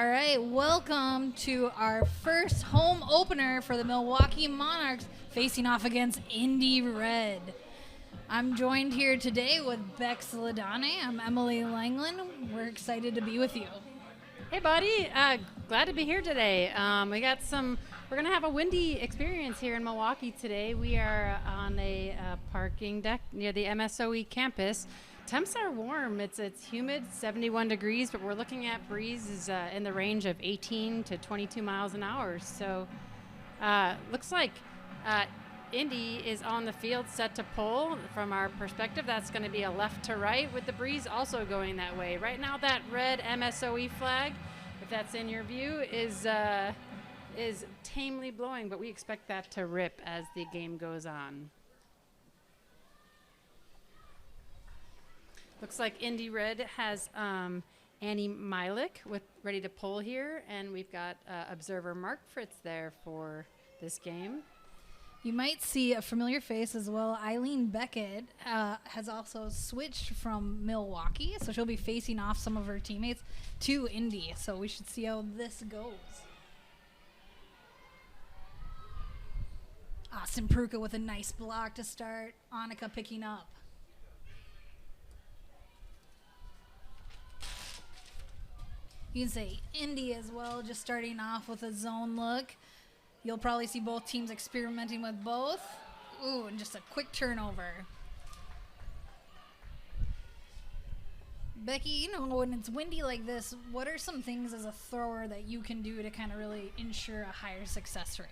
All right, welcome to our first home opener for the Milwaukee Monarchs facing off against Indy Red. I'm joined here today with Bex Ladane. I'm Emily Langland. We're excited to be with you. Hey, buddy. Glad to be here today. We're going to have a windy experience here in Milwaukee today. We are on a parking deck near the MSOE campus. Temps are warm. It's humid, 71 degrees, but we're looking at breezes in the range of 18 to 22 miles an hour. So looks like Indy is on the field set to pull. From our perspective, that's going to be a left to right with the breeze also going that way. Right now, that red MSOE flag, if that's in your view, is tamely blowing, but we expect that to rip as the game goes on. Looks like Indy Red has Annie Milik ready to pull here, and we've got observer Mark Fritz there for this game. You might see a familiar face as well. Eileen Beckett has also switched from Milwaukee, so she'll be facing off some of her teammates to Indy. So we should see how this goes. Austin Pruka with a nice block to start. Annika picking up. You can say Indy as well, just starting off with a zone look. You'll probably see both teams experimenting with both. Ooh, and just a quick turnover. Becky, when it's windy like this, what are some things as a thrower that you can do to kind of really ensure a higher success rate?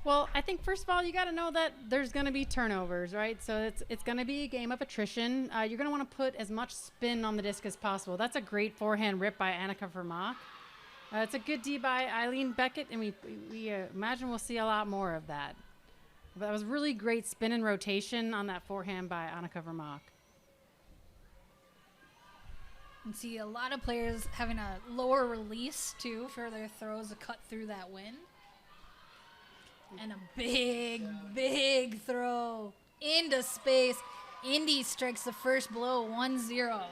Well, I think first of all, you got to know that there's going to be turnovers, right? So it's going to be a game of attrition. You're going to want to put as much spin on the disc as possible. That's a great forehand rip by Annika Vermaak. It's a good D by Eileen Beckett, and we imagine we'll see a lot more of that. But that was really great spin and rotation on that forehand by Annika Vermaak. You can see a lot of players having a lower release, too, for their throws to cut through that wind. And a big throw into space. Indy strikes the first blow, 1-0.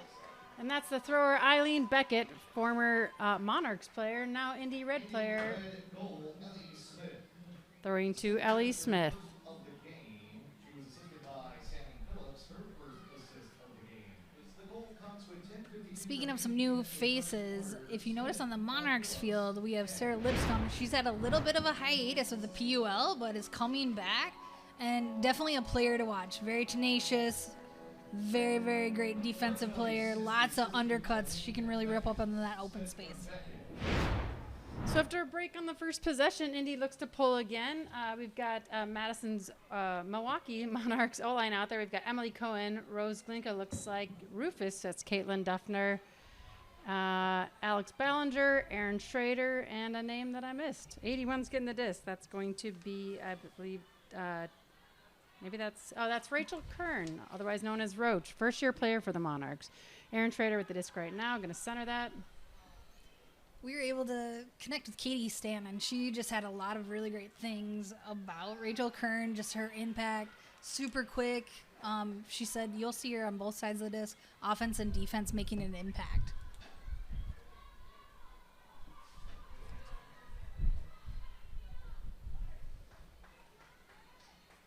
And that's the thrower Eileen Beckett, former Monarchs player, now Indy Red player, throwing to Ellie Smith. Speaking of some new faces, if you notice on the Monarchs field, we have Sarah Lipscomb. She's had a little bit of a hiatus with the PUL, but is coming back, and definitely a player to watch. Very tenacious, very great defensive player. Lots of undercuts. She can really rip up into that open space. So after a break on the first possession, Indy looks to pull again. We've got Madison's Milwaukee Monarchs O-line out there. We've got Emily Cohen, Rose Glinka, looks like Rufus. That's Caitlin Duffner, Alex Ballinger, Aaron Schrader, and a name that I missed. 81's getting the disc. That's going to be, I believe, that's Rachel Kern, otherwise known as Roach, first-year player for the Monarchs. Aaron Schrader with the disc right now. Going to center that. We were able to connect with Katie Stan, and she just had a lot of really great things about Rachel Kern, just her impact, super quick. She said you'll see her on both sides of the disc, offense and defense, making an impact.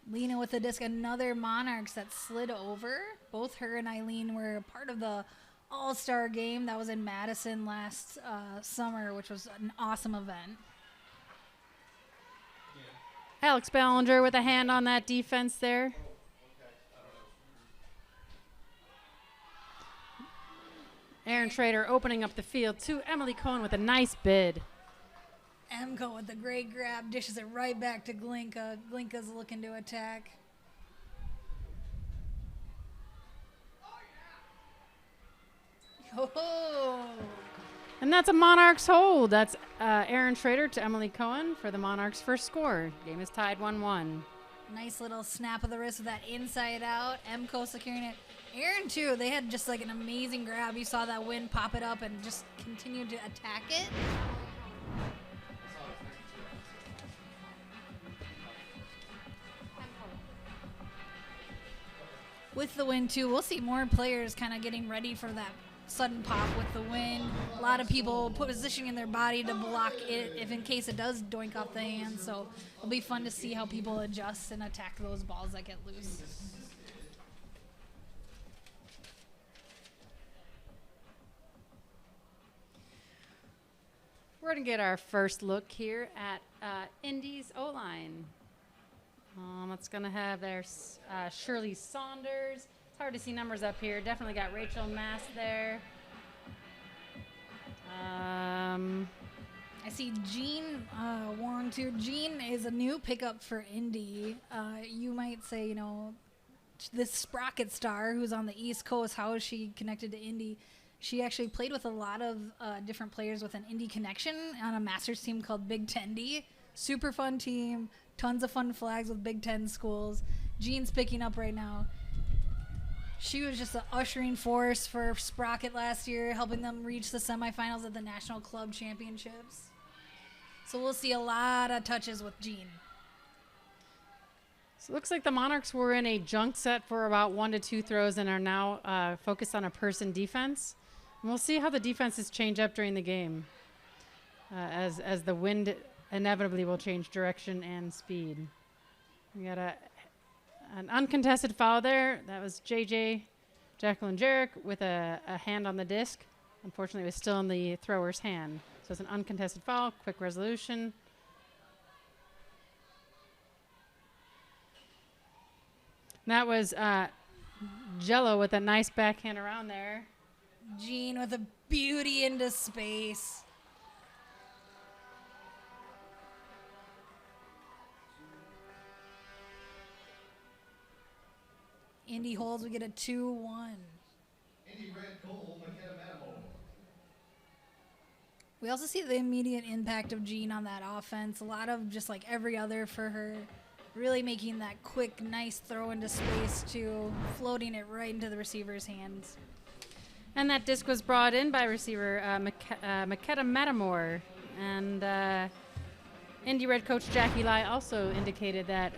Lena with the disc, another Monarchs that slid over. Both her and Eileen were part of the All-Star game that was in Madison last summer, which was an awesome event. Yeah. Alex Ballinger with a hand on that defense there. Aaron Schrader opening up the field to Emily Cohen with a nice bid. Emco with a great grab, dishes it right back to Glinka. Glinka's looking to attack. Oh. And that's a Monarchs hold. That's Aaron Schrader to Emily Cohen for the Monarchs' first score. Game is tied 1-1. Nice little snap of the wrist with that inside out. Emco securing it. Aaron, too, they had just like an amazing grab. You saw that wind pop it up and just continued to attack it. With the win, too, we'll see more players kind of getting ready for that sudden pop with the wind. A lot of people positioning their body to block it if in case it does doink off the hand. So it'll be fun to see how people adjust and attack those balls that get loose. We're going to get our first look here at Indy's O-line. It's going to have their Shirley Saunders. It's hard to see numbers up here. Definitely got Rachel Mass there. I see Jean Warren too. Jean is a new pickup for Indy. You might say, you know, this Sprocket star who's on the East Coast, how is she connected to Indy? She actually played with a lot of different players with an Indy connection on a Masters team called Big Tendy. Super fun team. Tons of fun flags with Big Ten schools. Jean's picking up right now. She was just an ushering force for Sprocket last year, helping them reach the semifinals of the National Club Championships. So we'll see a lot of touches with Jean. So it looks like the Monarchs were in a junk set for about 1 to 2 throws and are now focused on a person defense. And we'll see how the defenses change up during the game as the wind inevitably will change direction and speed. We got an uncontested foul there. That was Jacqueline Jarek with a hand on the disc. Unfortunately, it was still in the thrower's hand. So it's an uncontested foul, quick resolution. And that was Jello with a nice backhand around there. Jean with a beauty into space. Indy holds, we get a 2-1. Indy red goal, McKenna-Matamore. We also see the immediate impact of Jean on that offense. A lot of just like every other for her. Really making that quick, nice throw into space to floating it right into the receiver's hands. And that disc was brought in by receiver McKenna-Matamore. And Indy Red coach Jackie Lai also indicated that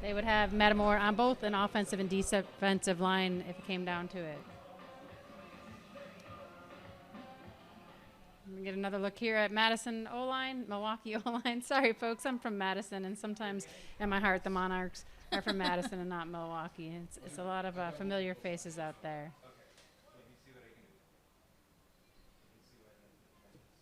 they would have Matamore on both an offensive and defensive line if it came down to it. We get another look here at Madison O-line, Milwaukee O-line. Sorry, folks, I'm from Madison, and sometimes in my heart the Monarchs are from Madison and not Milwaukee. It's a lot of familiar faces out there.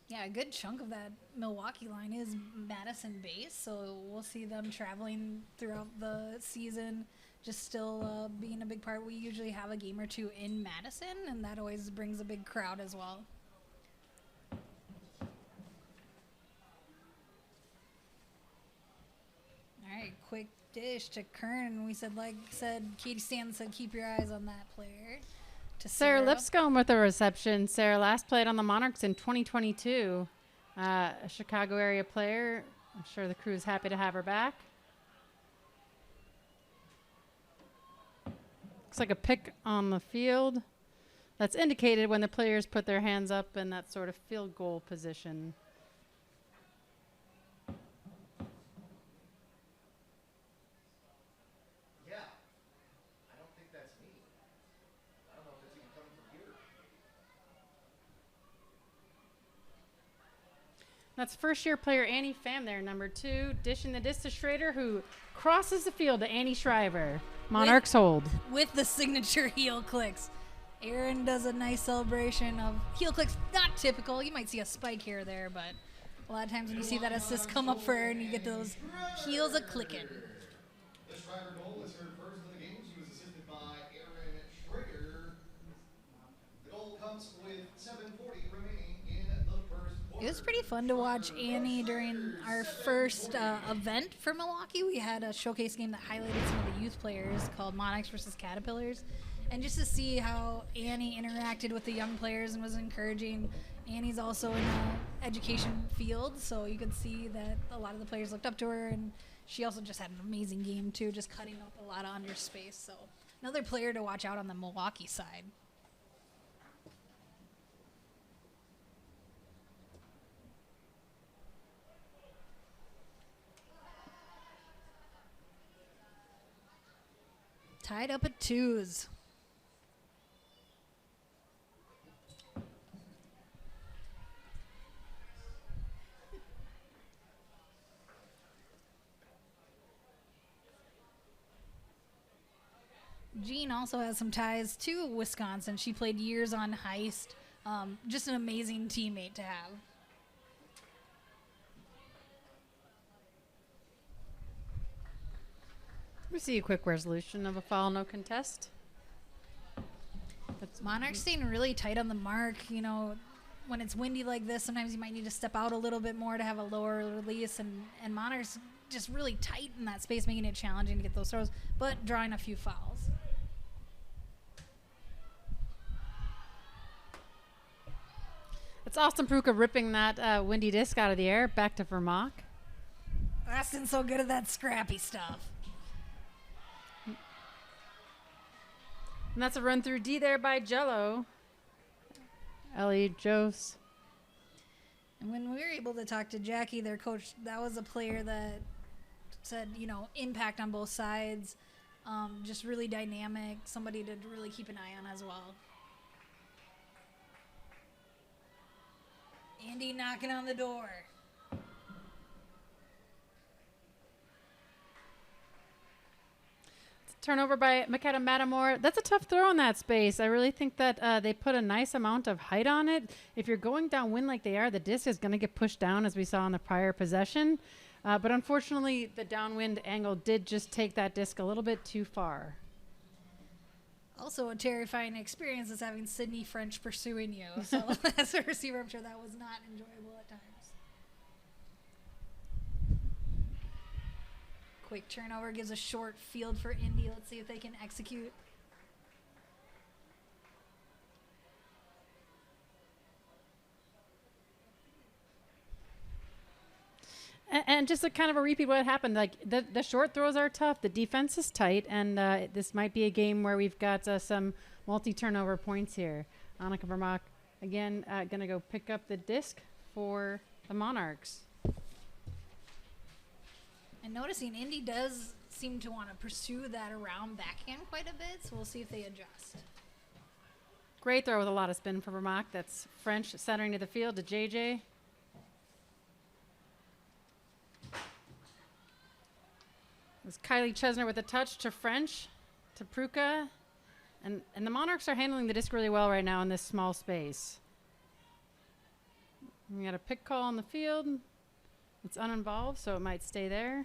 Yeah, a good chunk of that Milwaukee line is Madison based, so we'll see them traveling throughout the season, just still being a big part. We usually have a game or two in Madison, and that always brings a big crowd as well. All right, quick dish to Kern. We said, Katie Stanton said, keep your eyes on that player. To Sarah Lipscomb with a reception. Sarah last played on the Monarchs in 2022. A Chicago area player. I'm sure the crew is happy to have her back. Looks like a pick on the field. That's indicated when the players put their hands up in that sort of field goal position. That's first-year player Annie Pham there, number 2, dishing the disc to Schrader, who crosses the field to Annie Shriver. Monarchs hold. With the signature heel clicks. Erin does a nice celebration of heel clicks. Not typical. You might see a spike here or there, but a lot of times when you see that assist come up for Erin, you get those heels a-clicking. The Shriver goal was her first of the game. She was assisted by Erin Schrader. The goal comes with 7:40 remaining in the first quarter. It was pretty fun to watch Annie during our first event for Milwaukee. We had a showcase game that highlighted some of the youth players called Monarchs versus Caterpillars. And just to see how Annie interacted with the young players and was encouraging. Annie's also in the education field, so you could see that a lot of the players looked up to her, and she also just had an amazing game too, just cutting up a lot of under space. So another player to watch out on the Milwaukee side. Tied up at 2s. Jean also has some ties to Wisconsin. She played years on Heist. Just an amazing teammate to have. We see a quick resolution of a foul, no contest. Monarchs staying really tight on the mark. You know, when it's windy like this, sometimes you might need to step out a little bit more to have a lower release. And Monarchs just really tight in that space, making it challenging to get those throws, but drawing a few fouls. It's Austin Pruka ripping that windy disc out of the air back to Vermont. Austin's so good at that scrappy stuff. And that's a run through D there by Jello. Ellie Jose. And when we were able to talk to Jackie, their coach, that was a player that said, you know, impact on both sides, just really dynamic, somebody to really keep an eye on as well. Indy knocking on the door. Turnover by Makeda Matamore. That's a tough throw in that space. I really think that they put a nice amount of height on it. If you're going downwind like they are, the disc is going to get pushed down as we saw in the prior possession. But unfortunately, the downwind angle did just take that disc a little bit too far. Also a terrifying experience is having Sydney French pursuing you. So as a receiver, I'm sure that was not enjoyable at times. Quick turnover gives a short field for Indy. Let's see if they can execute. And just a kind of a repeat what happened. Like the short throws are tough. The defense is tight, and this might be a game where we've got some multi-turnover points here. Annika Vermaak again going to go pick up the disc for the Monarchs. And noticing Indy does seem to want to pursue that around backhand quite a bit, so we'll see if they adjust. Great throw with a lot of spin for Vermaak. That's French centering to the field to JJ. It was Kylie Chesner with a touch to French, to Pruka. And the Monarchs are handling the disc really well right now in this small space. We got a pick call on the field. It's uninvolved, so it might stay there.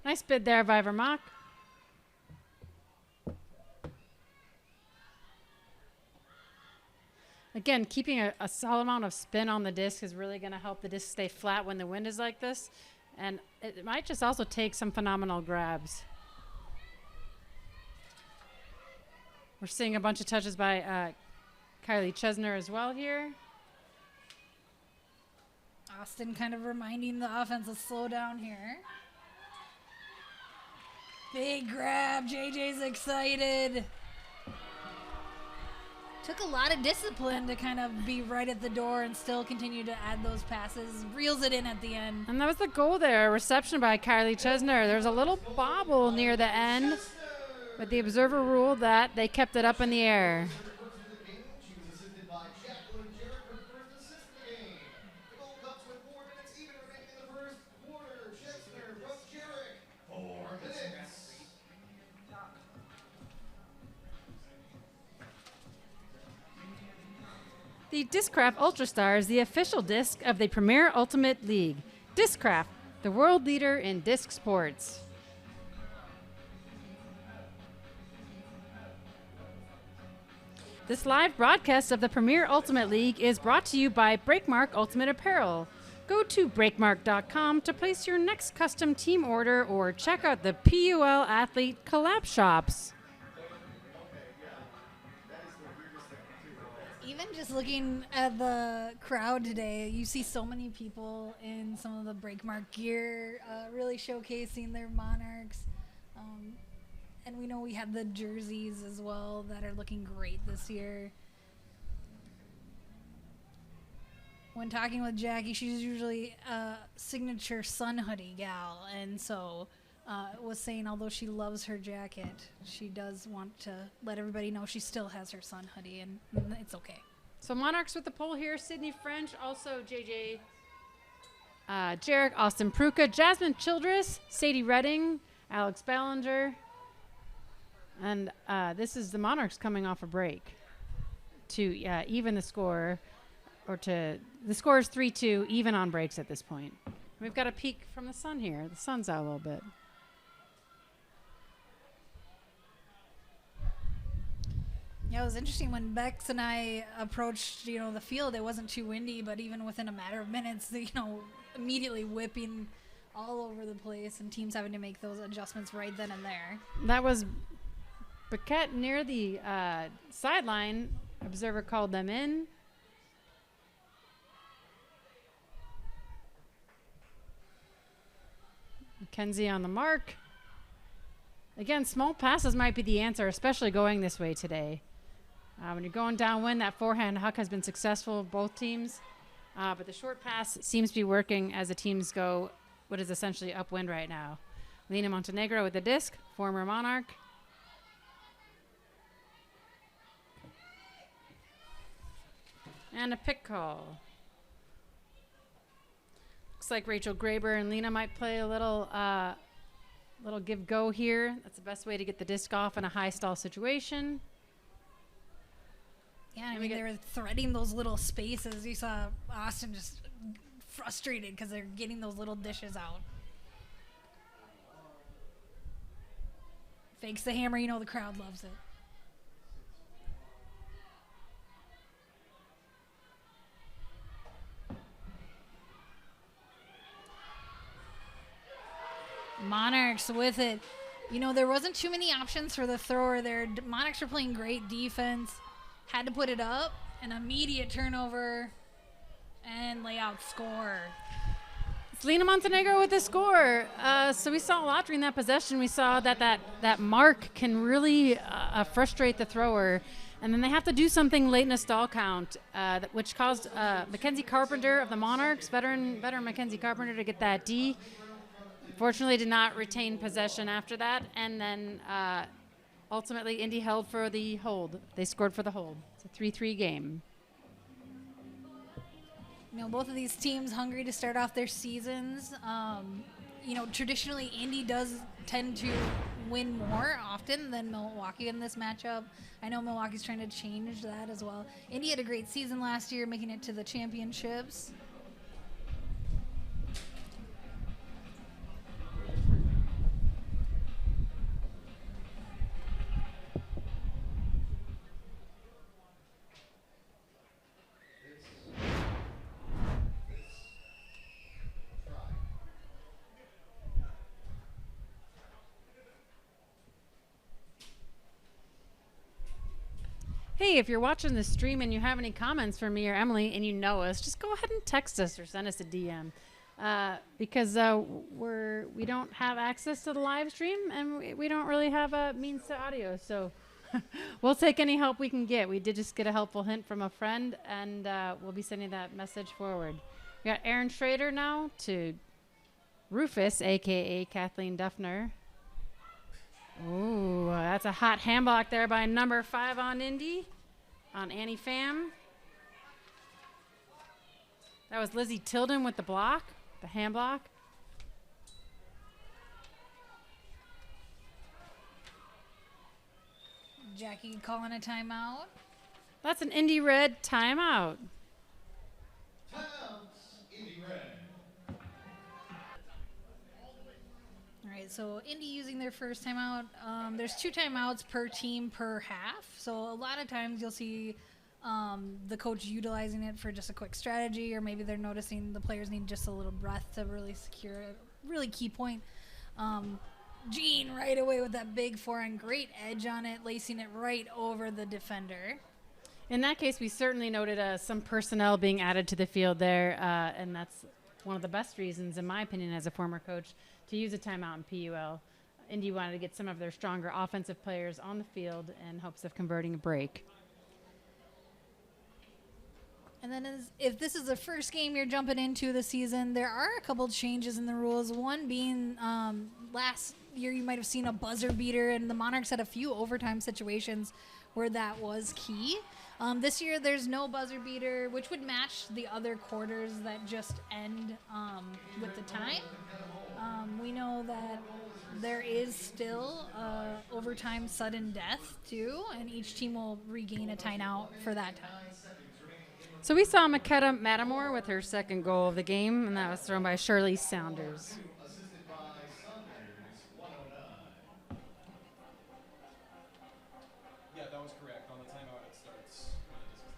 Nice bid there by Vermaak. Again, keeping a solid amount of spin on the disc is really going to help the disc stay flat when the wind is like this. And it might just also take some phenomenal grabs. We're seeing a bunch of touches by Kylie Chesner as well here. Austin kind of reminding the offense to slow down here. Big grab. JJ's excited. Took a lot of discipline to kind of be right at the door and still continue to add those passes. Reels it in at the end. And that was the goal there. Reception by Kylie Chesner. There's a little bobble near the end, but the observer ruled that they kept it up in the air. The Discraft Ultrastar is the official disc of the Premier Ultimate League. Discraft, the world leader in disc sports. This live broadcast of the Premier Ultimate League is brought to you by Breakmark Ultimate Apparel. Go to breakmark.com to place your next custom team order or check out the PUL Athlete Collab shops. Even just looking at the crowd today, you see so many people in some of the Breakmark gear, really showcasing their Monarchs. And we know we have the jerseys as well that are looking great this year. When talking with Jackie, she's usually a signature sun hoodie gal, and so was saying although she loves her jacket, she does want to let everybody know she still has her Sun hoodie, and it's okay. So Monarchs with the pole here, Sydney French, also JJ Jarek, Austin Pruka, Jasmine Childress, Sadie Redding, Alex Ballinger. And this is the Monarchs coming off a break to even the score, the score is 3-2, even on breaks at this point. We've got a peek from the sun here. The sun's out a little bit. Yeah, it was interesting when Bex and I approached, the field. It wasn't too windy, but even within a matter of minutes, immediately whipping all over the place, and teams having to make those adjustments right then and there. That was Paquette near the sideline. Observer called them in. Mackenzie on the mark. Again, small passes might be the answer, especially going this way today. When you're going downwind, that forehand huck has been successful for both teams. But the short pass seems to be working as the teams go what is essentially upwind right now. Lena Montenegro with the disc, former Monarch. And a pick call. Looks like Rachel Graber and Lena might play a little give go here. That's the best way to get the disc off in a high stall situation. Yeah, I mean, they were threading those little spaces. You saw Austin just frustrated because they're getting those little dishes out. Fakes the hammer, the crowd loves it. Monarchs with it. There wasn't too many options for the thrower there. Monarchs were playing great defense. Had to put it up, an immediate turnover, and layout score. It's Lena Montenegro with the score. So we saw a lot during that possession. We saw that mark can really frustrate the thrower. And then they have to do something late in a stall count, which caused Mackenzie Carpenter of the Monarchs, veteran Mackenzie Carpenter, to get that D. Fortunately, did not retain possession after that. And then ultimately, Indy held for the hold. They scored for the hold. It's a 3-3 game. Both of these teams hungry to start off their seasons. Traditionally, Indy does tend to win more often than Milwaukee in this matchup. I know Milwaukee's trying to change that as well. Indy had a great season last year, making it to the championships. Hey, if you're watching the stream and you have any comments for me or Emily and you know us, just go ahead and text us or send us a DM. Because we don't have access to the live stream and we don't really have a means to audio. So we'll take any help we can get. We did just get a helpful hint from a friend, and we'll be sending that message forward. We got Aaron Schrader now to Rufus, a.k.a. Kathleen Duffner. Ooh, that's a hot hand block there by number 5 on Indy, on Annie Pham. That was Lizzie Tilden with the block, the hand block. Jackie calling a timeout. That's an Indy Red timeout. Timeout, Indy Red. All right, so Indy using their first timeout. There's 2 timeouts per team per half. So a lot of times you'll see the coach utilizing it for just a quick strategy, or maybe they're noticing the players need just a little breath to really secure a really key point. Jean right away with that big forehand, great edge on it, lacing it right over the defender. In that case, we certainly noted some personnel being added to the field there, and that's one of the best reasons, in my opinion, as a former coach, to use a timeout in PUL. Indy wanted to get some of their stronger offensive players on the field in hopes of converting a break. And then if this is the first game you're jumping into this season, there are a couple changes in the rules. One being last year you might have seen a buzzer beater, and the Monarchs had a few overtime situations where that was key. This year there's no buzzer beater, which would match the other quarters that just end with the time. We know that there is still overtime sudden death too, and each team will regain a timeout for that time. So we saw Makeda Matamore with her second goal of the game, and that was thrown by Shirley Saunders. Assisted by Saunders, 109. Yeah, that was correct. On the timeout, it starts when the disc is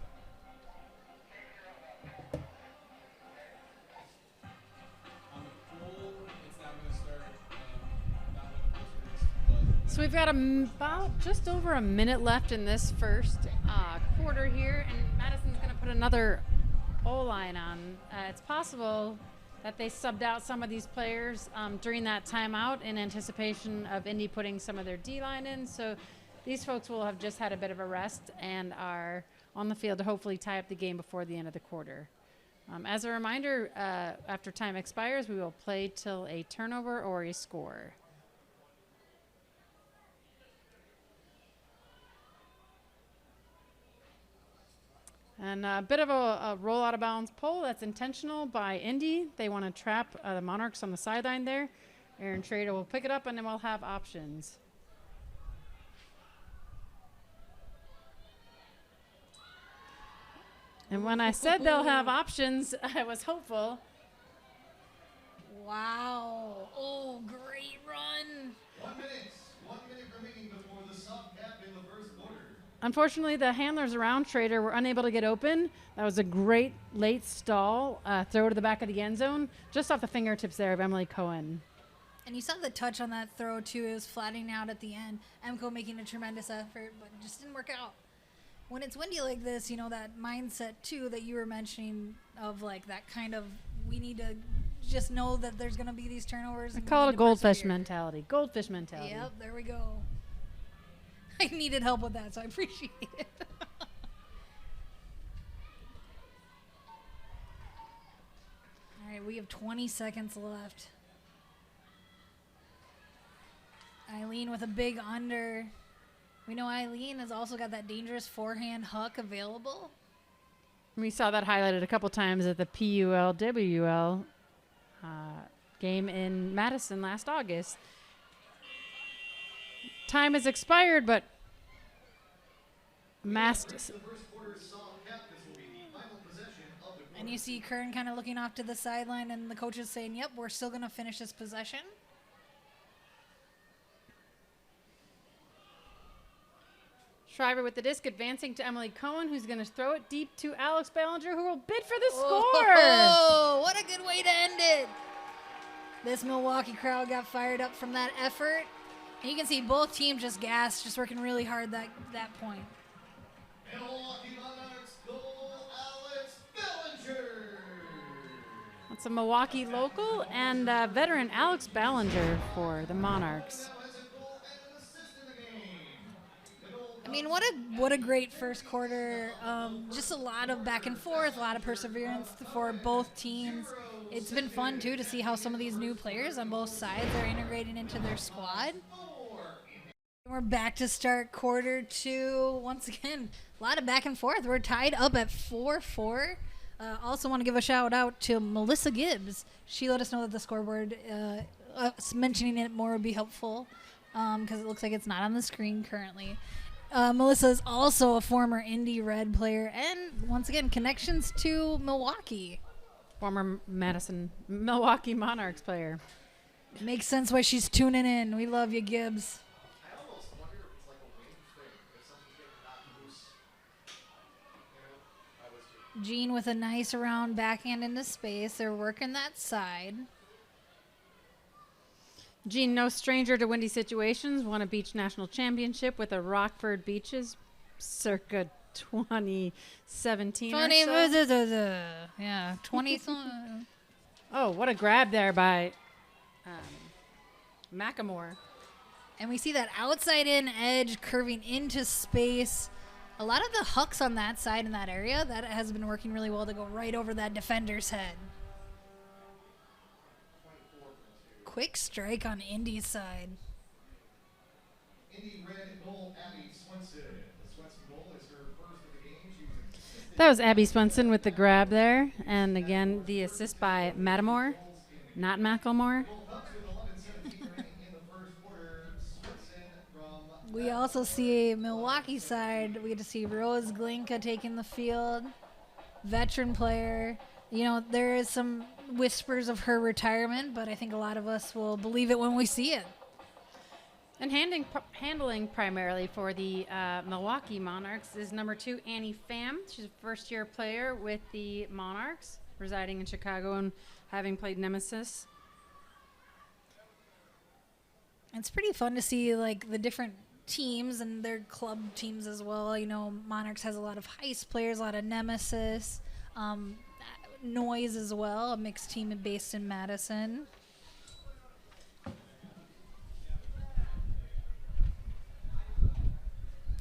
down. On the pool, it's now going to start not with the Blizzards, but So we've got about just over a minute left in this first quarter here, and Madison's going to put another O-line on. It's possible that they subbed out some of these players during that timeout in anticipation of Indy putting some of their D-line in. So these folks will have just had a bit of a rest and are on the field to hopefully tie up the game before the end of the quarter. As a reminder, after time expires, we will play till a turnover or a score. And a bit of a roll out of bounds pull that's intentional by Indy. They want to trap the Monarchs on the sideline there. Aaron Schrader will pick it up, and then we'll have options. And when I said they'll have options, I was hopeful. Wow. Oh, great run. 1 minute. 1 minute remaining before the soft cap in the first quarter. Unfortunately, the handlers around Schrader were unable to get open. That was a great late stall throw to the back of the end zone, just off the fingertips there of Emily Cohen. And you saw the touch on that throw, too. It was flattening out at the end. Emco making a tremendous effort, but it just didn't work out. When it's windy like this, you know, that mindset, too, that you were mentioning of, like, that kind of, we need to just know that there's going to be these turnovers. I and we call need it a to goldfish persevere. mentality. Goldfish mentality. Yep, there we go. I needed help with that, so I appreciate it. All right, we have 20 seconds left. Eileen with a big under. We know Eileen has also got that dangerous forehand huck available. We saw that highlighted a couple times at the PUL-WL game in Madison last August. Time has expired, but masked. And you see Kern kind of looking off to the sideline, and the coach is saying, yep, we're still going to finish this possession. Shriver with the disc advancing to Emily Cohen, who's going to throw it deep to Alex Ballinger, who will bid for the score. Oh, what a good way to end it. This Milwaukee crowd got fired up from that effort. And you can see both teams just gassed, just working really hard that point. Milwaukee Monarchs goal, Alex Ballinger. That's a Milwaukee local and veteran Alex Ballinger for the Monarchs. Now has a goal and an assist in the game. The goal I mean, what a great first quarter. Just a lot of back and forth, a lot of perseverance for both teams. It's been fun, too, to see how some of these new players on both sides are integrating into their squad. We're back to start quarter two. Once again, a lot of back and forth. We're tied up at 4-4. Also want to give a shout out to Melissa Gibbs. She let us know that the scoreboard, mentioning it more would be helpful because it looks like it's not on the screen currently. Melissa is also a former Indy Red player and, once again, connections to Milwaukee. Former Milwaukee Monarchs player. Makes sense why she's tuning in. We love you, Gibbs. I almost wonder if it's like a wing thing, if something's getting knocked loose. You know, I was too. Jean with a nice round backhand into space. They're working that side. Jean, no stranger to windy situations, won a beach national championship with the Rockford Beaches circa 2017 or so. Yeah, 20. Oh, what a grab there by Macklemore. And we see that outside in edge curving into space. A lot of the hooks on that side in that area, that has been working really well to go right over that defender's head. Quick strike on Indy's side. Indy red goal, Abby Swenson. The Swenson goal is her first of the game. She was assisted That was Abby Swenson with the grab there. And again, the assist by Matamore, not Macklemore. goal comes with 11:17 remaining in the first quarter. Swenson from We also see Milwaukee side. We get to see Rose Glinka taking the field. Veteran player. You know, there is some whispers of her retirement, but I think a lot of us will believe it when we see it. And handling primarily for the Milwaukee Monarchs is number 2, Annie Pham. She's a first-year player with the Monarchs, residing in Chicago and having played Nemesis. It's pretty fun to see like the different teams and their club teams as well. You know, Monarchs has a lot of heist players, a lot of Nemesis, Noise as well, a mixed team based in Madison.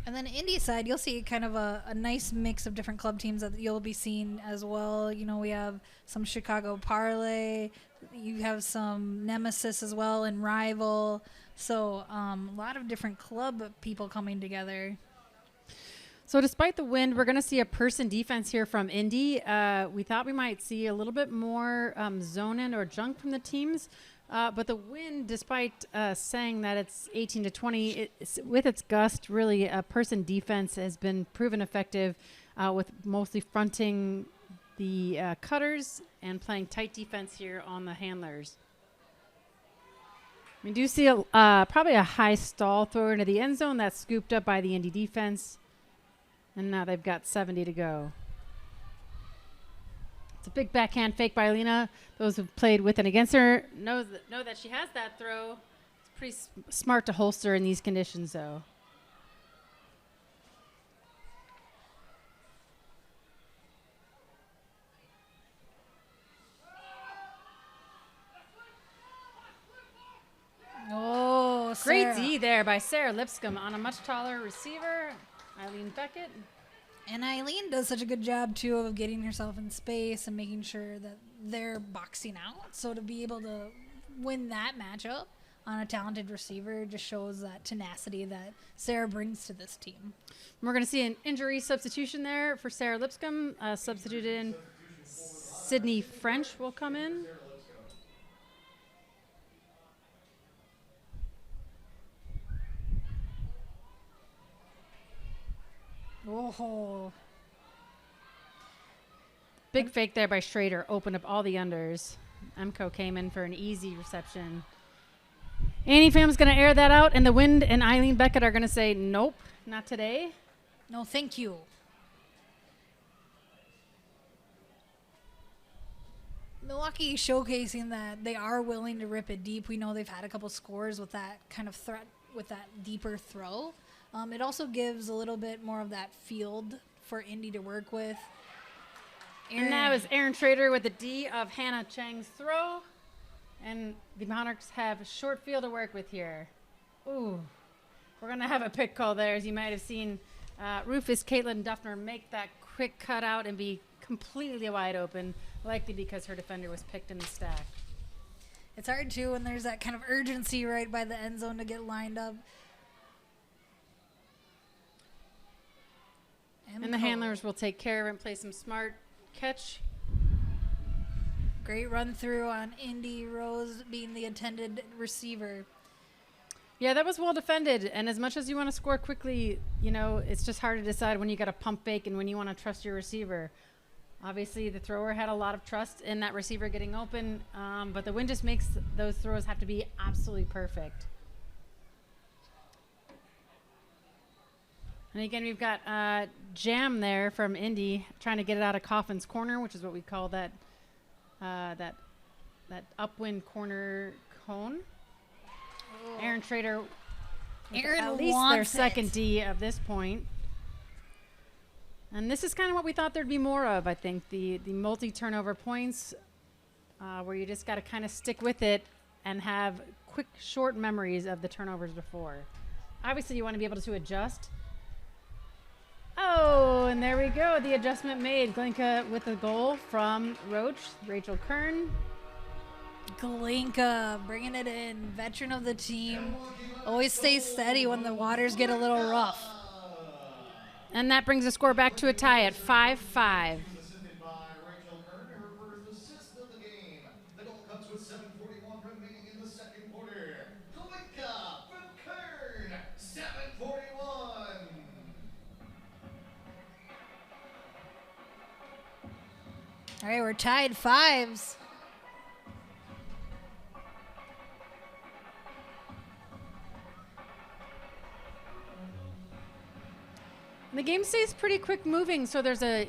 And then Indy side, you'll see kind of a nice mix of different club teams that you'll be seeing as well. You know, we have some Chicago Parlay, you have some Nemesis as well, and Rival. So a lot of different club people coming together. So despite the wind, we're going to see a person defense here from Indy. We thought we might see a little bit more zone in or junk from the teams. But the wind, despite saying that it's 18 to 20, with its gust, really a person defense has been proven effective with mostly fronting the cutters and playing tight defense here on the handlers. We do see probably a high stall throw into the end zone that's scooped up by the Indy defense. And now they've got 70 to go. It's a big backhand fake by Alina. Those who've played with and against her know that she has that throw. It's pretty smart to holster in these conditions, though. Oh, Great Sarah. D there by Sarah Lipscomb on a much taller receiver, Eileen Beckett. And Eileen does such a good job, too, of getting herself in space and making sure that they're boxing out. So to be able to win that matchup on a talented receiver just shows that tenacity that Sarah brings to this team. We're going to see an injury substitution there for Sarah Lipscomb. Substituted in Sydney French will come in. Oh, Big fake there by Schrader. Opened up all the unders. Emco came in for an easy reception. Annie Pham's going to air that out, and the Wind and Eileen Beckett are going to say, nope, not today. no, thank you. Milwaukee showcasing that they are willing to rip it deep. We know they've had a couple scores with that kind of threat, with that deeper throw. It also gives a little bit more of that field for Indy to work with. And that was Aaron Schrader with the D of Hannah Chang's throw. And the Monarchs have a short field to work with here. Ooh, we're going to have a pick call there, as you might have seen Rufus Caitlin Duffner make that quick cutout and be completely wide open, likely because her defender was picked in the stack. It's hard, too, when there's that kind of urgency right by the end zone to get lined up. And the handlers will take care of it and play some smart catch. Great run through on Indy, Rose being the intended receiver. Yeah, that was well defended. And as much as you want to score quickly, you know, it's just hard to decide when you got to pump fake and when you want to trust your receiver. Obviously, the thrower had a lot of trust in that receiver getting open, but the Wind just makes those throws have to be absolutely perfect. And again, we've got Jam there from Indy trying to get it out of Coffin's corner, which is what we call that that upwind corner cone. Oh. Aaron Schrader, Aaron at least wants their it. second D of this point. And this is kind of what we thought there'd be more of, I think, the multi-turnover points where you just got to kind of stick with it and have quick, short memories of the turnovers before. Obviously, you want to be able to adjust. Oh, and there we go. The adjustment made. Glinka with a goal from Rachel Kern. Glinka bringing it in, veteran of the team. Always stays steady when the waters get a little rough. And that brings the score back to a tie at 5-5. Assisted by Rachel Kern, her first assist of the game. The goal comes with 7:41 remaining in the second quarter. Glinka from Kern, 7:41. All right, we're tied 5s. The game stays pretty quick moving, so there's an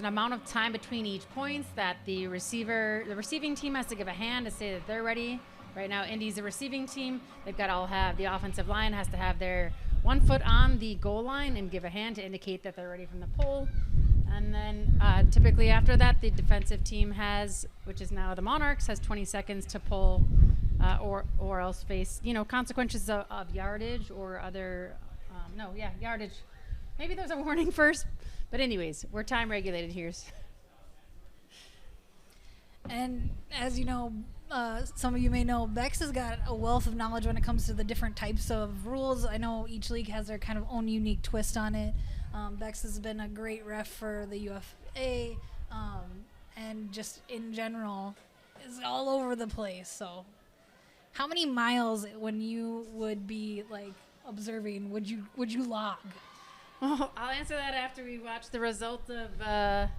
amount of time between each points that the receiving team has to give a hand to say that they're ready. Right now, Indy's the receiving team. They've got to all have, the offensive line has to have their 1 foot on the goal line and give a hand to indicate that they're ready from the pull. And then typically after that, the defensive team has, which is now the Monarchs, has 20 seconds to pull or else face, consequences of yardage or other, yardage. Maybe there's a warning first, but anyways, we're time regulated here. And as you know, some of you may know, Bex has got a wealth of knowledge when it comes to the different types of rules. I know each league has their kind of own unique twist on it. Bex has been a great ref for the UFA, and just in general is all over the place. So how many miles when you would be like observing would you log? Well, I'll answer that after we watch the result of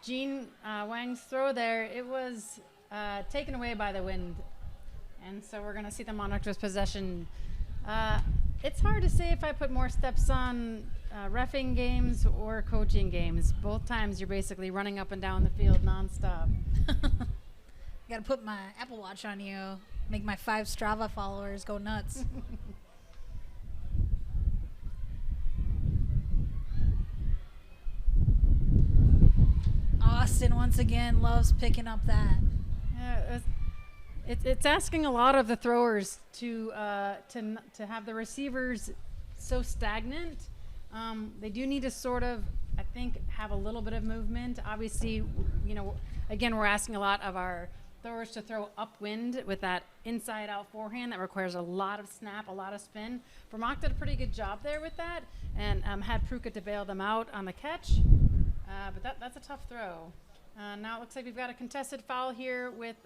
Jean Wang's throw there. It was taken away by the wind, and so we're going to see the Monarchs with possession. It's hard to say if I put more steps on reffing games or coaching games. Both times you're basically running up and down the field nonstop. Got to put my Apple Watch on you, make my 5 Strava followers go nuts. Austin once again loves picking up that. Yeah, it's asking a lot of the throwers to have the receivers so stagnant. They do need to sort of, I think, have a little bit of movement. Obviously, again, we're asking a lot of our throwers to throw upwind with that inside-out forehand that requires a lot of snap, a lot of spin. Vermont did a pretty good job there with that, and had Pruka to bail them out on the catch. But that's a tough throw. Now it looks like we've got a contested foul here with,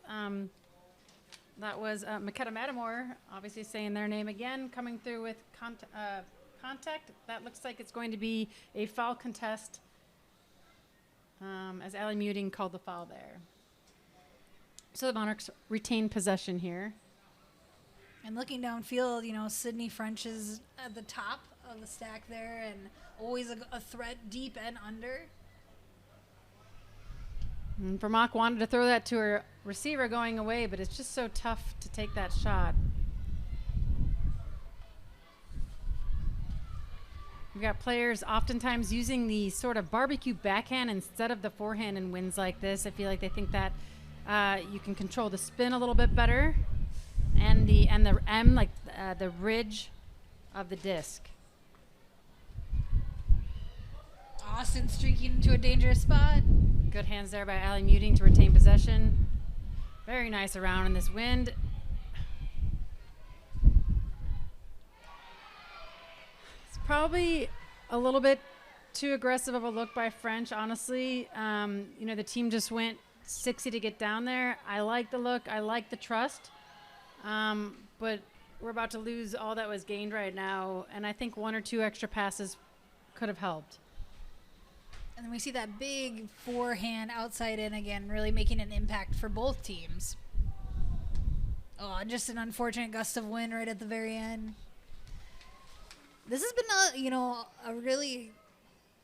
that was Makeda Matamore, obviously saying their name again, coming through with contact. That looks like it's going to be a foul contest, as Allie Muting called the foul there. So the Monarchs retain possession here. And looking downfield, Sydney French is at the top of the stack there and always a threat deep and under. And Vermont wanted to throw that to her receiver going away, but it's just so tough to take that shot. We've got players oftentimes using the sort of barbecue backhand instead of the forehand in wins like this. I feel like they think that you can control the spin a little bit better, and the M, like the ridge of the disc. Austin streaking into a dangerous spot. Good hands there by Allie Muting to retain possession. Very nice around in this wind. It's probably a little bit too aggressive of a look by French, honestly. The team just went 60 to get down there. I like the look. I like the trust. But we're about to lose all that was gained right now, and I think 1 or 2 extra passes could have helped. And then we see that big forehand outside in again, really making an impact for both teams. Oh, just an unfortunate gust of wind right at the very end. This has been a really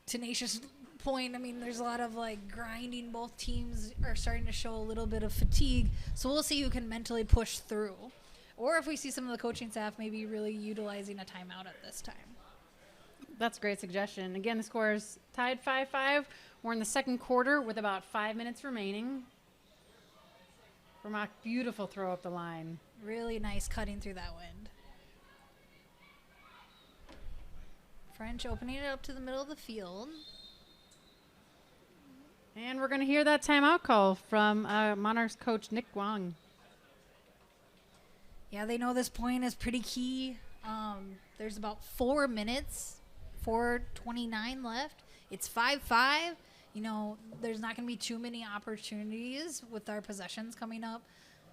tenacious point. I mean, there's a lot of grinding. Both teams are starting to show a little bit of fatigue. So we'll see who can mentally push through. Or if we see some of the coaching staff maybe really utilizing a timeout at this time. That's a great suggestion. Again, the score is tied 5-5. We're in the second quarter with about 5 minutes remaining. Vermont, beautiful throw up the line. Really nice cutting through that wind. French opening it up to the middle of the field. And we're going to hear that timeout call from Monarchs coach Nick Wong. Yeah, they know this point is pretty key. There's about 4 minutes, 4:29 left. It's 5-5. You know, there's not going to be too many opportunities with our possessions coming up,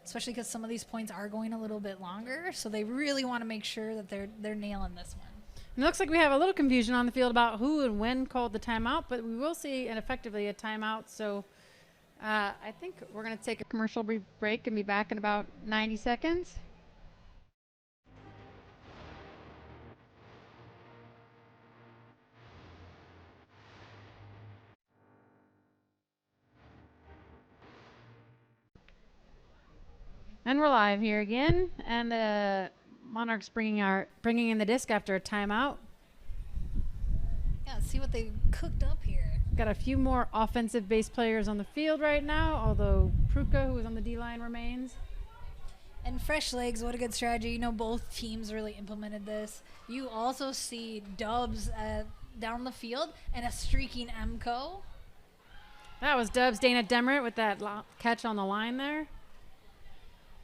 especially because some of these points are going a little bit longer. So they really want to make sure that they're nailing this one. And it looks like we have a little confusion on the field about who and when called the timeout, but we will see effectively a timeout. So I think we're going to take a commercial break and be back in about 90 seconds. And we're live here again, and the Monarchs bringing in the disc after a timeout. Yeah, let's see what they cooked up here. Got a few more offensive base players on the field right now, although Pruka, who is on the D-line, remains. And fresh legs, what a good strategy. You know, both teams really implemented this. You also see Dubs down the field and a streaking Emco. That was Dubs Dana Demeritt with that catch on the line there.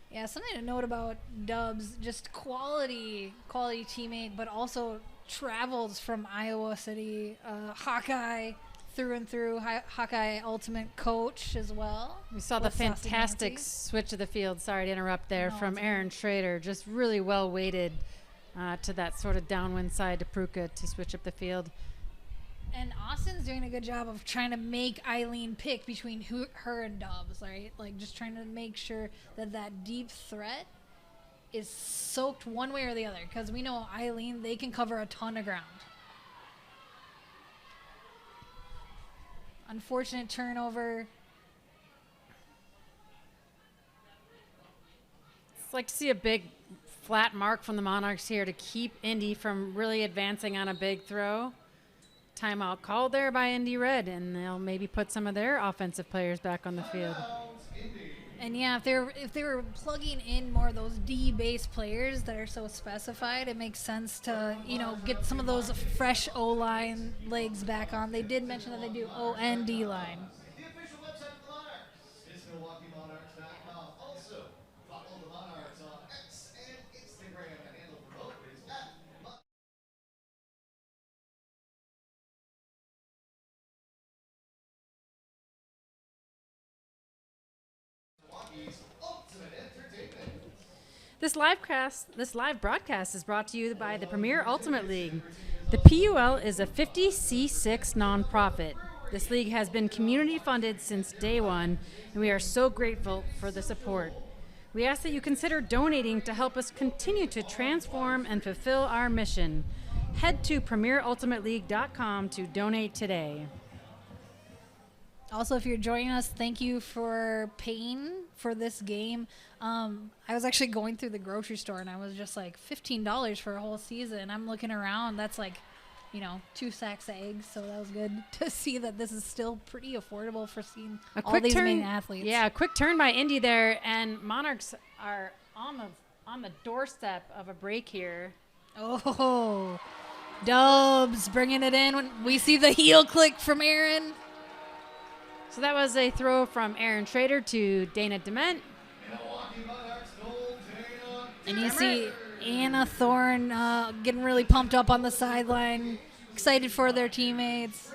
Yeah, something to note about Dubs, just quality teammate, but also travels from Iowa City, Hawkeye through and through, Hawkeye ultimate coach as well. We saw the fantastic switch of the field, sorry to interrupt there, from Aaron good. Schrader, just really well weighted to that sort of downwind side to Pruka to switch up the field. And Austin's doing a good job of trying to make Eileen pick between her and Dubs, right? Like just trying to make sure that deep threat is soaked one way or the other, because we know Eileen, they can cover a ton of ground. Unfortunate turnover. It's like to see a big flat mark from the Monarchs here to keep Indy from really advancing on a big throw. Timeout called there by Indy Red, and they'll maybe put some of their offensive players back on the field. And yeah, if they were plugging in more of those D-base players that are so specified, it makes sense to, you know, get some of those fresh O-line legs back on. They did mention that they do O and D-line. The official website of the Monarchs is MilwaukeeMonarchs.com. Also, follow the Monarchs on X and Instagram. The handle for both is Milwaukee's Ultimate Entertainment. This live broadcast is brought to you by the Premier Ultimate League. The PUL is a 50C6 nonprofit. This league has been community funded since day one, and we are so grateful for the support. We ask that you consider donating to help us continue to transform and fulfill our mission. Head to PremierUltimateLeague.com to donate today. Also, if you're joining us, thank you for paying for this game. I was actually going through the grocery store, and I was just like $15 for a whole season. I'm looking around. That's like, you know, 2 sacks of eggs. So that was good to see that this is still pretty affordable for seeing all these main athletes. Yeah, a quick turn by Indy there, and Monarchs are on the doorstep of a break here. Oh, Dubs bringing it in when we see the heel click from Aaron. So that was a throw from Aaron Schrader to Dana Dement. Milwaukee Monarchs goal, Dana. And you see Anna Thorne getting really pumped up on the sideline, excited for their teammates.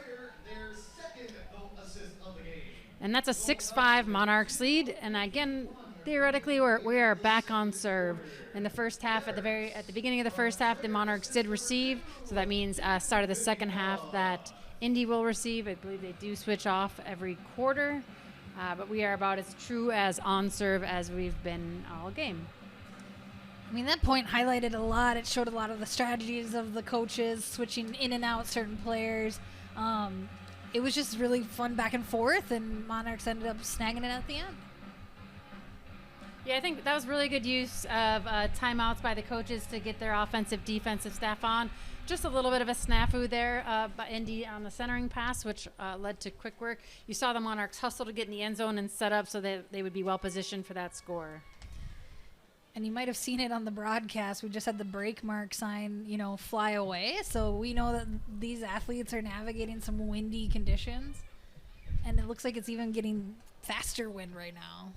Their second goal assist of the game. And that's a 6-5 Monarchs lead. And again, theoretically, we are back on serve. In the first half, at the beginning of the first half, the Monarchs did receive. So that means start of the second half that Indy will receive. I believe they do switch off every quarter. But we are about as true as on serve as we've been all game. I mean, that point highlighted a lot. It showed a lot of the strategies of the coaches, switching in and out certain players. It was just really fun back and forth, and Monarchs ended up snagging it at the end. Yeah, I think that was really good use of timeouts by the coaches to get their offensive, defensive staff on. Just a little bit of a snafu there by Indy on the centering pass, which led to quick work. You saw the Monarchs hustle to get in the end zone and set up so that they would be well positioned for that score. And you might have seen it on the broadcast. We just had the break mark sign, fly away. So we know that these athletes are navigating some windy conditions. And it looks like it's even getting faster wind right now.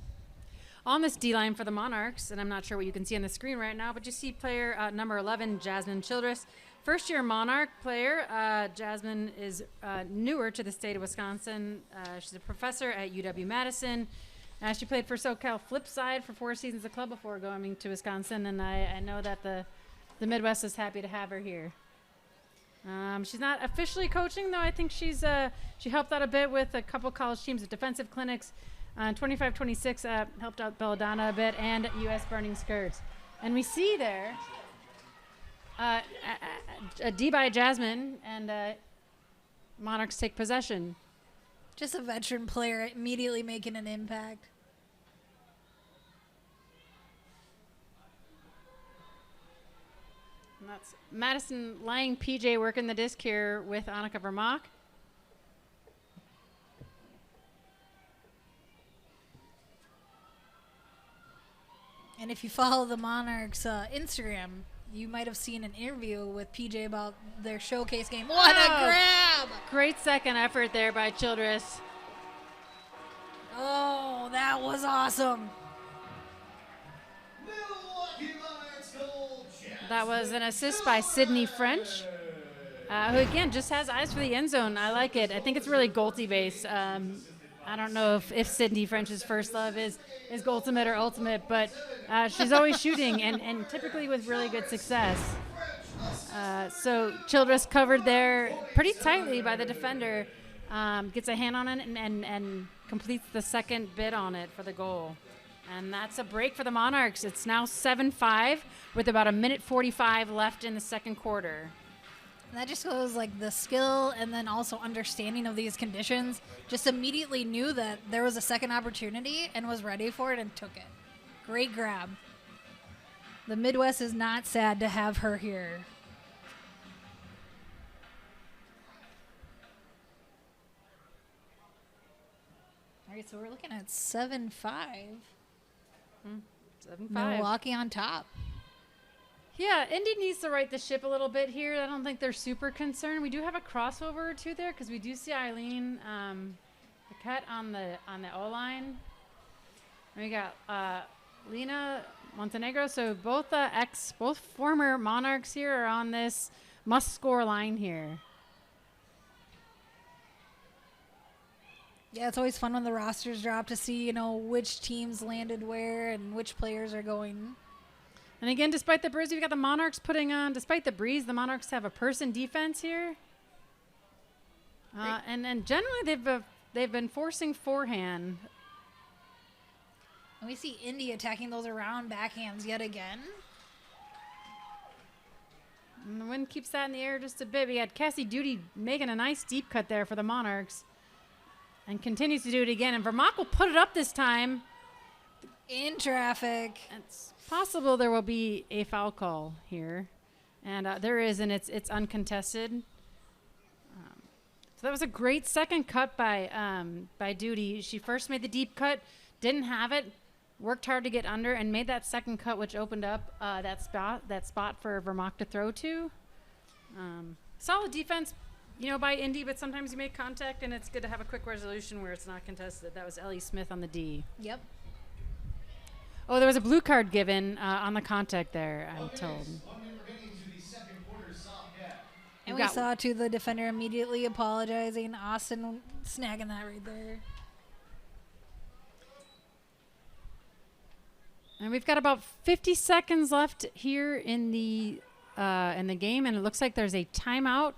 On this D-line for the Monarchs, and I'm not sure what you can see on the screen right now, but you see player number 11, Jasmine Childress. First-year Monarch player. Jasmine is newer to the state of Wisconsin. She's a professor at UW-Madison. She played for SoCal Flipside for 4 seasons of club before going to Wisconsin, and I know that the Midwest is happy to have her here. She's not officially coaching, though. I think she helped out a bit with a couple college teams at defensive clinics. 25-26 helped out Belladonna a bit, and U.S. Burning Skirts. And we see there a D by Jasmine, and Monarchs take possession. Just a veteran player immediately making an impact. And that's Madison Lang PJ working the disc here with Annika Vermaak. And if you follow the Monarchs Instagram, you might have seen an interview with PJ about their showcase game. What a grab! Great second effort there by Childress. Oh, that was awesome. Milwaukee Monarchs goal, That was an assist by Sydney French, who again just has eyes for the end zone. I like it. I think it's really Golty based. I don't know if Sydney French's first love is Goaltimate or Ultimate, but she's always shooting and typically with really good success. So Childress covered there pretty tightly by the defender, gets a hand on it and completes the second bid on it for the goal. And that's a break for the Monarchs. It's now 7-5 with about 1:45 left in the second quarter. And that just shows like the skill and then also understanding of these conditions. Just immediately knew that there was a second opportunity and was ready for it and took it. Great grab. The Midwest is not sad to have her here. All right, so we're looking at 7-5. 7-5. Milwaukee on top. Yeah, Indy needs to right the ship a little bit here. I don't think they're super concerned. We do have a crossover or two there because we do see Eileen the cut on the O-line. And we got Lena Montenegro. So both former Monarchs here are on this must-score line here. Yeah, it's always fun when the rosters drop to see, which teams landed where and which players are going. And again, despite the breeze, we've got the Monarchs despite the breeze, the Monarchs have a person defense here. And generally they've been forcing forehand. And we see Indy attacking those around backhands yet again. And the wind keeps that in the air just a bit. We had Cassie Duty making a nice deep cut there for the Monarchs. And continues to do it again. And Vermaak will put it up this time. In traffic. It's possible there will be a foul call here. And there is, and it's uncontested. So that was a great second cut by Duty. She first made the deep cut, didn't have it, worked hard to get under, and made that second cut, which opened up that spot for Vermaak to throw to. Solid defense, by Indy, but sometimes you make contact, and it's good to have a quick resolution where it's not contested. That was Ellie Smith on the D. Yep. Oh, there was a blue card given on the contact there, I'm told. And we saw, too, the defender immediately apologizing. Austin snagging that right there. And we've got about 50 seconds left here in the game, and it looks like there's a timeout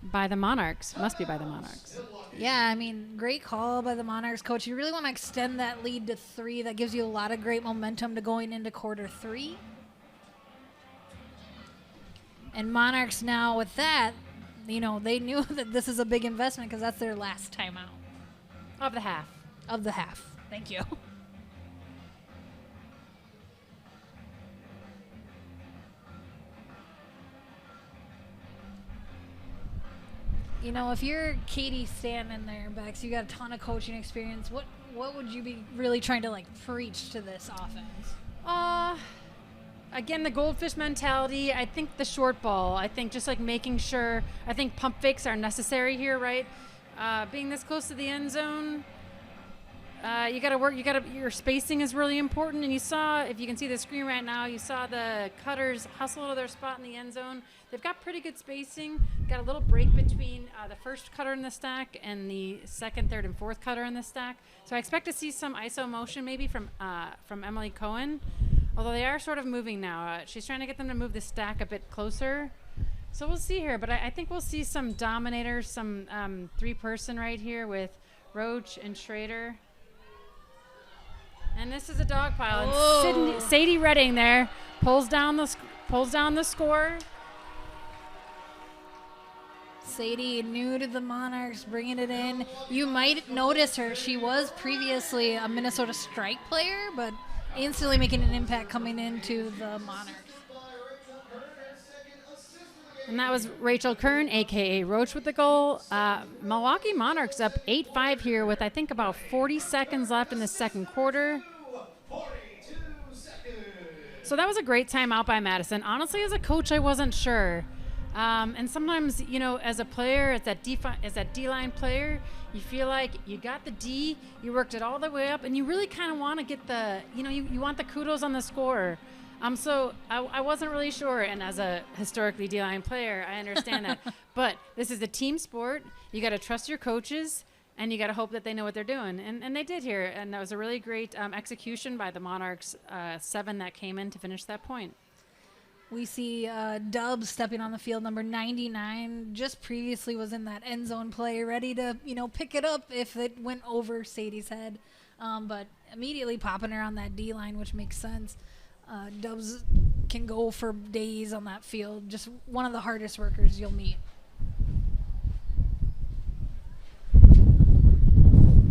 by the Monarchs. Must be by the Monarchs. Yeah, great call by the Monarchs coach. You really want to extend that lead to 3. That gives you a lot of great momentum to going into quarter 3. And Monarchs now with that, they knew that this is a big investment because that's their last timeout. Of the half. Of the half. Thank you. If you're Katie standing there, Bex, you got a ton of coaching experience. What would you be really trying to preach to this offense? Uh, Again, the goldfish mentality. I think the short ball. I think just like making sure. I think pump fakes are necessary here, right? Being this close to the end zone, you got to work. Your spacing is really important. And you saw, if you can see the screen right now, you saw the cutters hustle to their spot in the end zone. They've got pretty good spacing. Got a little break between the first cutter in the stack and the second, third, and fourth cutter in the stack. So I expect to see some ISO motion maybe from Emily Cohen. Although they are sort of moving now. She's trying to get them to move the stack a bit closer. So we'll see here. But I think we'll see some dominators, some three-person right here with Roach and Schrader. And this is a dog pile. And Sadie Redding there pulls down the score. Sadie, new to the Monarchs, bringing it in. You might notice her. She was previously a Minnesota Strike player, but instantly making an impact coming into the Monarchs. And that was Rachel Kern, a.k.a. Roach with the goal. Milwaukee Monarchs up 8-5 here with, I think, about 40 seconds left in the second quarter. 42 seconds. So that was a great timeout by Madison. Honestly, as a coach, I wasn't sure. And sometimes, as a player, as that D-line player, you feel like you got the D, you worked it all the way up, and you really kind of want to get the, you want the kudos on the score. So I wasn't really sure, and as a historically D-line player, I understand that. But this is a team sport. You got to trust your coaches, and you got to hope that they know what they're doing. And they did here, and that was a really great execution by the Monarchs, 7 that came in to finish that point. We see Dubs stepping on the field, number 99. Just previously was in that end zone play, ready to, pick it up if it went over Sadie's head. But immediately popping her on that D-line, which makes sense. Dubs can go for days on that field. Just one of the hardest workers you'll meet.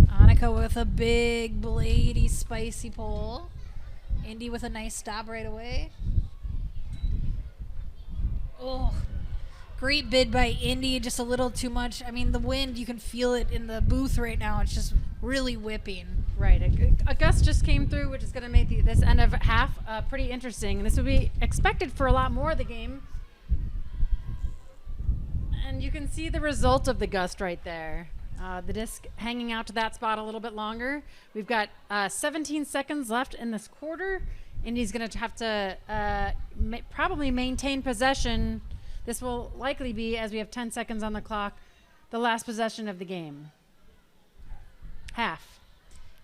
Annika with a big, bladey, spicy pull. Indy with a nice stop right away. Oh, great bid by Indy. Just a little too much. I mean, the wind, you can feel it in the booth right now. It's just really whipping. Right. A gust just came through, which is going to make this end of half pretty interesting. And this would be expected for a lot more of the game. And you can see the result of the gust right there. The disc hanging out to that spot a little bit longer. We've got 17 seconds left in this quarter. Indy's going to have to probably maintain possession. This will likely be, as we have 10 seconds on the clock, the last possession of the game. Half.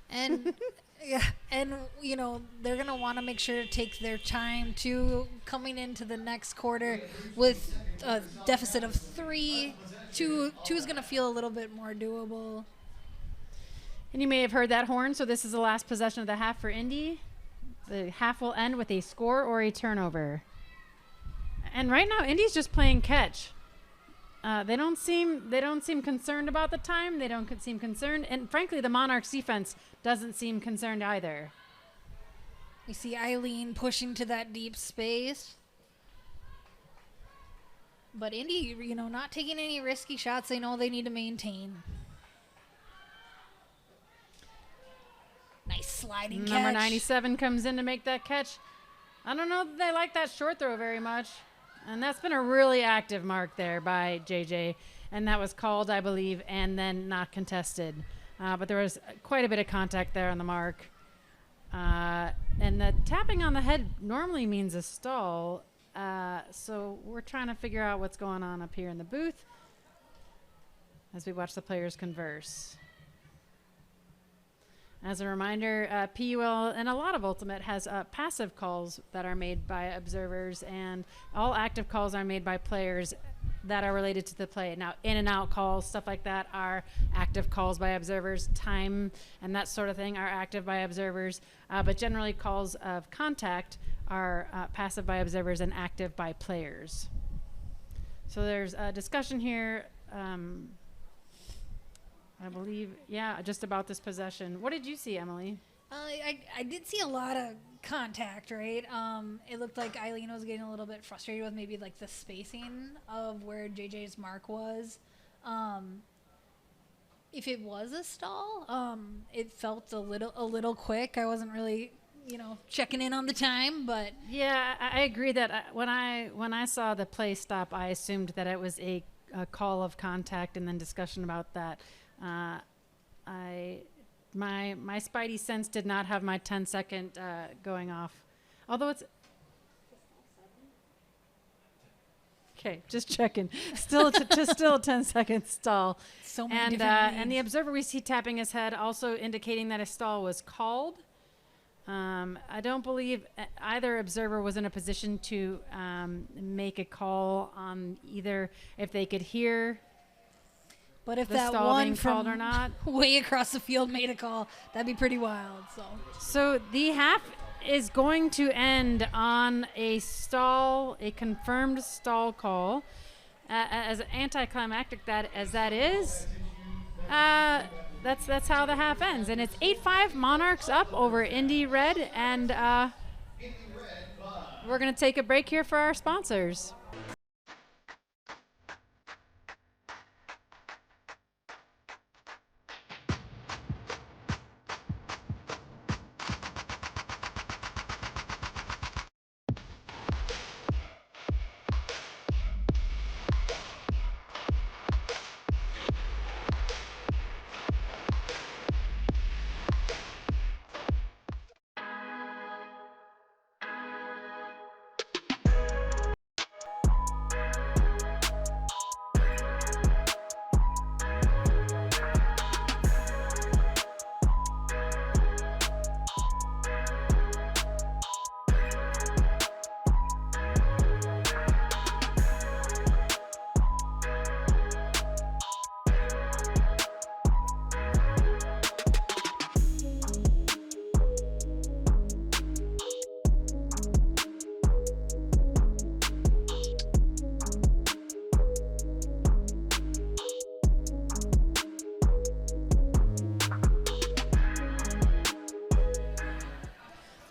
And they're going to want to make sure to take their time too, coming into the next quarter with a deficit of 3. 2 is going to feel a little bit more doable. And you may have heard that horn, so this is the last possession of the half for Indy. The half will end with a score or a turnover. And right now, Indy's just playing catch. They don't seem concerned about the time. They don't seem concerned. And frankly, the Monarchs defense doesn't seem concerned either. We see Eileen pushing to that deep space. But Indy, not taking any risky shots. They know they need to maintain. Nice sliding catch. Number 97 comes in to make that catch. I don't know that they like that short throw very much. And that's been a really active mark there by JJ. And that was called, I believe, and then not contested. But there was quite a bit of contact there on the mark. And the tapping on the head normally means a stall. So we're trying to figure out what's going on up here in the booth as we watch the players converse. As a reminder, PUL and a lot of Ultimate has passive calls that are made by observers, and all active calls are made by players that are related to the play. Now, in and out calls, stuff like that, are active calls by observers. Time and that sort of thing are active by observers, but generally calls of contact are passive by observers and active by players. So there's a discussion here. I believe, just about this possession. What did you see, Emily? I did see a lot of contact, right? It looked like Eileen was getting a little bit frustrated with maybe like the spacing of where JJ's mark was. If it was a stall, it felt a little quick. I wasn't really checking in on the time, but Yeah, I agree that when I saw the play stop, I assumed that it was a call of contact and then discussion about that. My spidey sense did not have my 10-second going off, although it's okay. Just checking. Still, still a 10-second stall. so many And different and the reads. observer we see tapping his head, also indicating that a stall was called. I don't believe either observer was in a position to make a call on either if they could hear But if the that stall one being called from or not. way across the field made a call, that'd be pretty wild. So the half is going to end on a stall, a confirmed stall call. As anticlimactic as that is, that's how the half ends, and it's 8-5 Monarchs up over Indy Red, and we're gonna take a break here for our sponsors.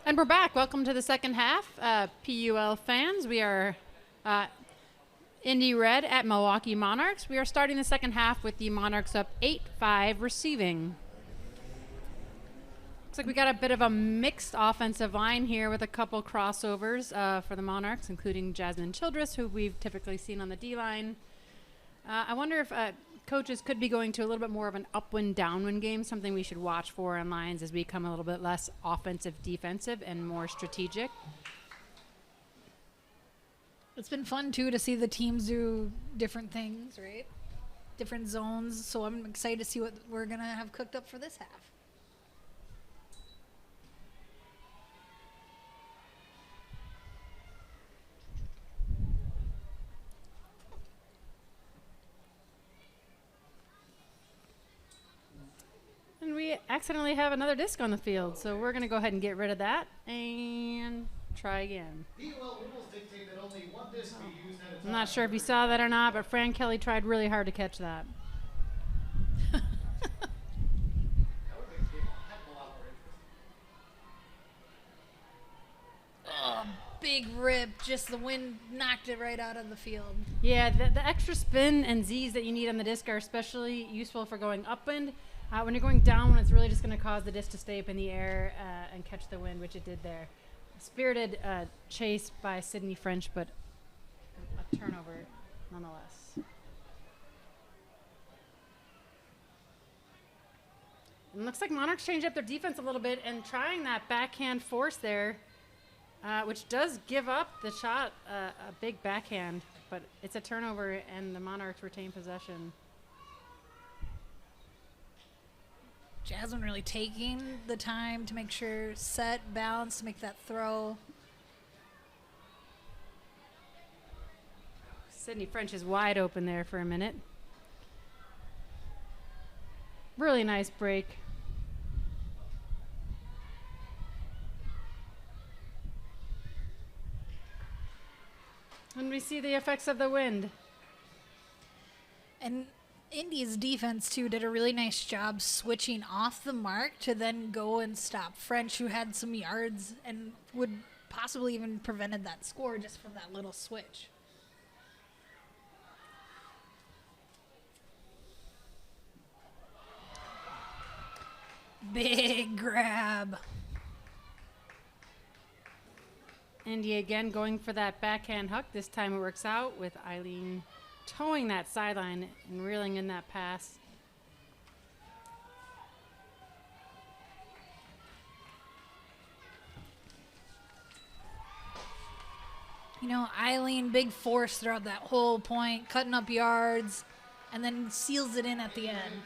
And we're back. Welcome to the second half. PUL fans, we are Indy Red at Milwaukee Monarchs. We are starting the second half with the Monarchs up 8-5 receiving. Looks like we got a bit of a mixed offensive line here with a couple crossovers for the Monarchs, including Jasmine Childress, who we've typically seen on the D-line. I wonder if coaches could be going to a little bit more of an upwind downwind game, something we should watch for on lines as we become a little bit less offensive defensive and more strategic. It's been fun too to see the teams do different things, right? Different zones. So I'm excited to see what we're gonna have cooked up for this half. And we accidentally have another disc on the field, so we're going to go ahead and get rid of that and try again. PUL rules dictate that only one disc be used at a time. I'm not sure if you saw that or not, but Fran Kelly tried really hard to catch that. That would make the game a heck of a lot more interesting. Big rip, just the wind knocked it right out of the field. Yeah, the extra spin and Z's that you need on the disc are especially useful for going upwind. When you're going downwind, it's really just going to cause the disc to stay up in the air and catch the wind, which it did there. Spirited chase by Sydney French, but a turnover nonetheless. And looks like Monarchs changed up their defense a little bit and trying that backhand force there, which does give up the shot a big backhand, but it's a turnover and the Monarchs retain possession. Jasmine really taking the time to make sure set, balance, to make that throw. Sydney French is wide open there for a minute. Really nice break. And we see the effects of the wind. And Indy's defense, too, did a really nice job switching off the mark to then go and stop French, who had some yards and would possibly even prevented that score just from that little switch. Big grab. Indy again going for that backhand hook. This time it works out with Eileen towing that sideline and reeling in that pass. You know, Eileen, big force throughout that whole point, cutting up yards, and then seals it in at the end.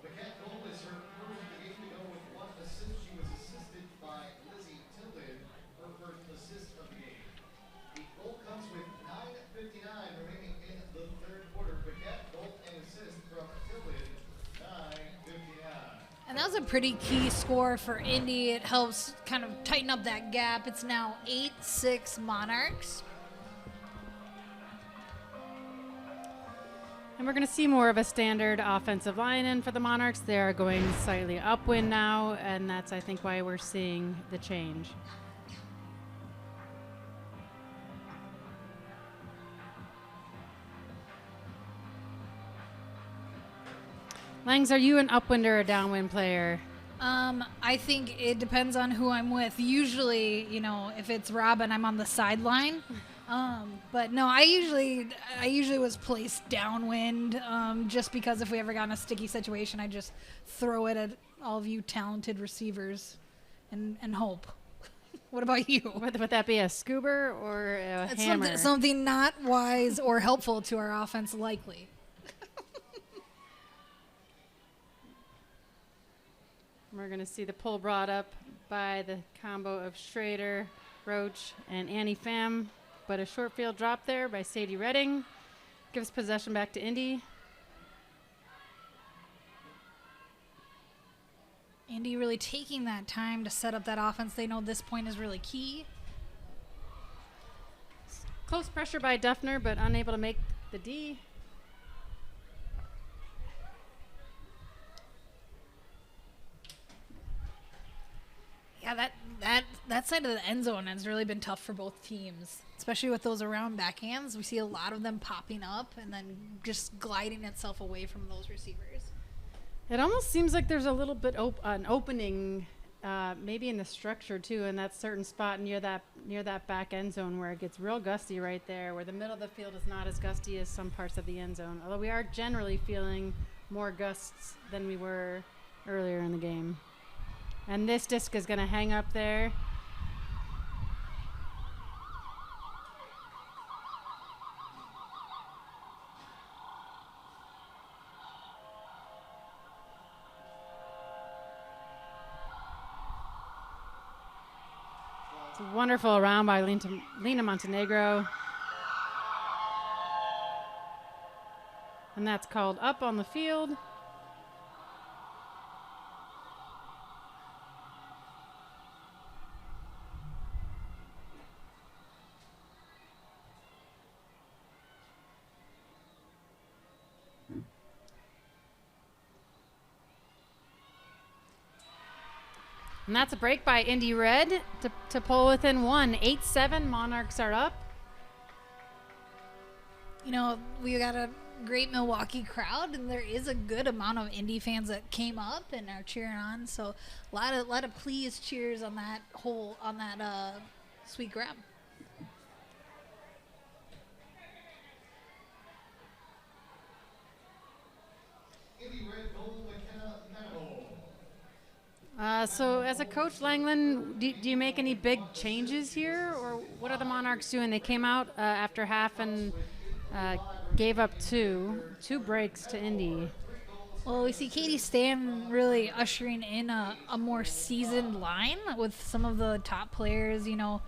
Beckett goal is her first of the game to go with 1 assist. She was assisted by Lizzie Tilden, her first assist of the game. The goal comes with 9:59 remaining in the third quarter. Beckett goal and assist from Tilden, 9:59. And that was a pretty key score for Indy. It helps kind of tighten up that gap. It's now 8-6 Monarchs. And we're going to see more of a standard offensive line in for the Monarchs. They are going slightly upwind now, and that's, I think, why we're seeing the change. Langs, are you an upwind or a downwind player? I think it depends on who I'm with. Usually, you know, if it's Robin, I'm on the sideline. But no, I usually was placed downwind, just because if we ever got in a sticky situation, I just throw it at all of you talented receivers and hope. What about you? Would that be a scuba or a It's hammer? something not wise or helpful to our offense, likely. We're going to see the pull brought up by the combo of Schrader, Roach, and Annie Pham. But a short field drop there by Sadie Redding gives possession back to Indy. Indy really taking that time to set up that offense. They know this point is really key. Close pressure by Duffner, but unable to make the D. Yeah, that side of the end zone has really been tough for both teams, especially with those around backhands. We see a lot of them popping up and then just gliding itself away from those receivers. It almost seems like there's a little bit an opening, maybe in the structure too, in that certain spot near that back end zone where it gets real gusty right there, where the middle of the field is not as gusty as some parts of the end zone. Although we are generally feeling more gusts than we were earlier in the game. And this disc is going to hang up there. It's a wonderful round by Lena Montenegro. And that's called up on the field. And that's a break by Indy Red to pull within 1. 8-7, Monarchs are up. You know, we got a great Milwaukee crowd, and there is a good amount of Indy fans that came up and are cheering on. So a lot of please cheers on that sweet grab. Indy Red goal, McKenna Manable. So as a coach, Langland, do you make any big changes here? Or what are the Monarchs doing? They came out after half and gave up two breaks to Indy. Well, we see Katie Stan really ushering in a more seasoned line with some of the top players. You know,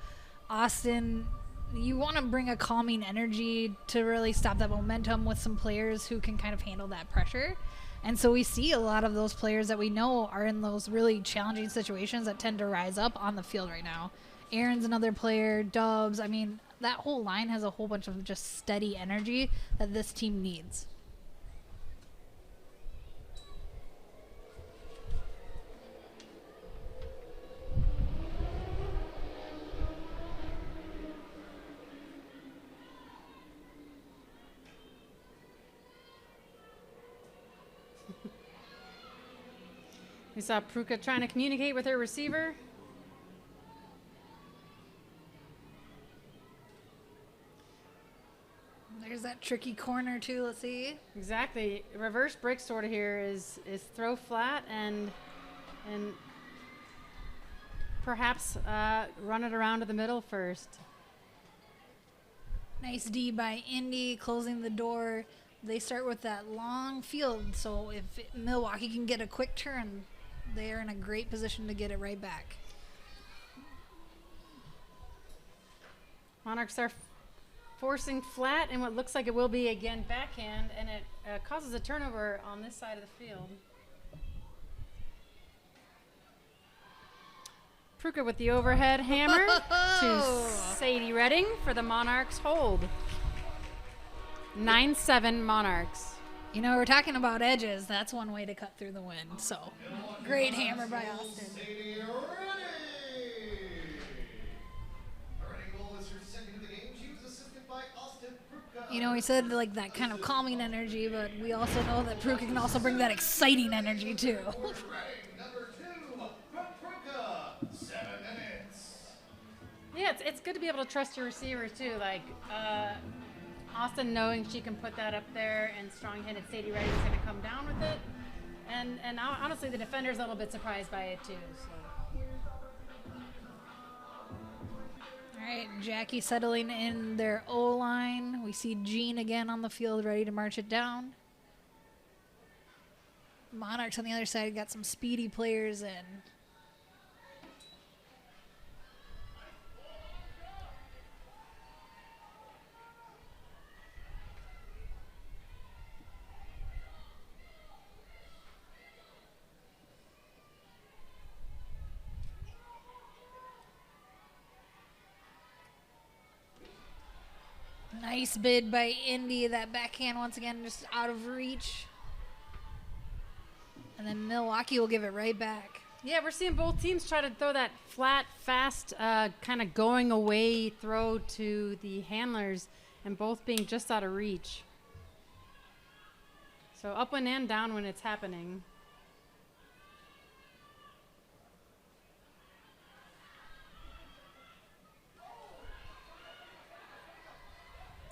Austin, you want to bring a calming energy to really stop that momentum with some players who can kind of handle that pressure. And so we see a lot of those players that we know are in those really challenging situations that tend to rise up on the field right now. Aaron's another player, Dubs. I mean, that whole line has a whole bunch of just steady energy that this team needs. We saw Pruka trying to communicate with her receiver. There's that tricky corner too. Let's see. Exactly. Reverse break sort of here is throw flat and perhaps run it around to the middle first. Nice D by Indy, closing the door. They start with that long field, so if Milwaukee can get a quick turn, they are in a great position to get it right back. Monarchs are forcing flat and what looks like it will be again backhand, and it causes a turnover on this side of the field. Pruka with the overhead hammer to Sadie Redding for the Monarchs hold. 9-7 Monarchs. You know, we're talking about edges. That's one way to cut through the wind. So, great hammer by Austin. Sadie Redding. Redding goal is her second of the game. She was assisted by Austin Pruka. You know, we said like that kind of calming energy, but we also know that Pruka can also bring that exciting energy too. Redding, number 2 from Pruka. 7 minutes. Yeah, it's good to be able to trust your receivers too. Like Austin knowing she can put that up there, and strong-handed Sadie Redding is going to come down with it. And honestly, the defender's a little bit surprised by it too. So. All right, Jackie settling in their O-line. We see Jean again on the field, ready to march it down. Monarchs on the other side got some speedy players in. Nice bid by Indy. That backhand once again just out of reach. And then Milwaukee will give it right back. Yeah, we're seeing both teams try to throw that flat, fast, kind of going away throw to the handlers, and both being just out of reach. So up one and down when it's happening.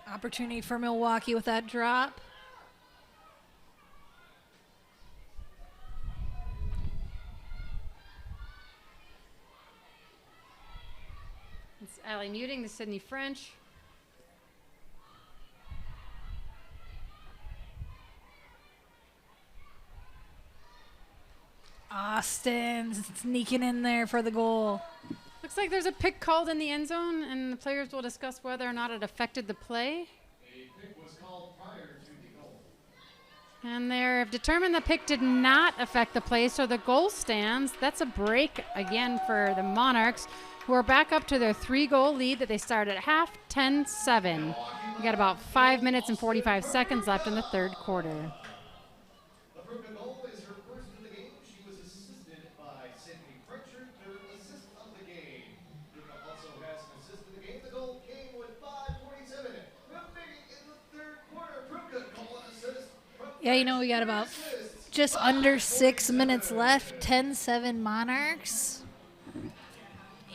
Opportunity for Milwaukee with that drop. It's Allie muting to Sydney French. Austin sneaking in there for the goal. Looks like there's a pick called in the end zone, and the players will discuss whether or not it affected the play. A pick was called prior to the goal. And they've determined the pick did not affect the play, so the goal stands. That's a break again for the Monarchs, who are back up to their 3-goal lead that they started at half, 10-7. We got about 5 minutes and 45 seconds left in the third quarter. The Pruka goal is her first of the game. She was assisted by Sydney Pritchard, third assist of the game. Pruka also has an assist in the game. The goal came with 5:47 remaining in the third quarter. Pruka goal and assist. Yeah, you know, we got about just under 6 minutes left. 10-7 Monarchs.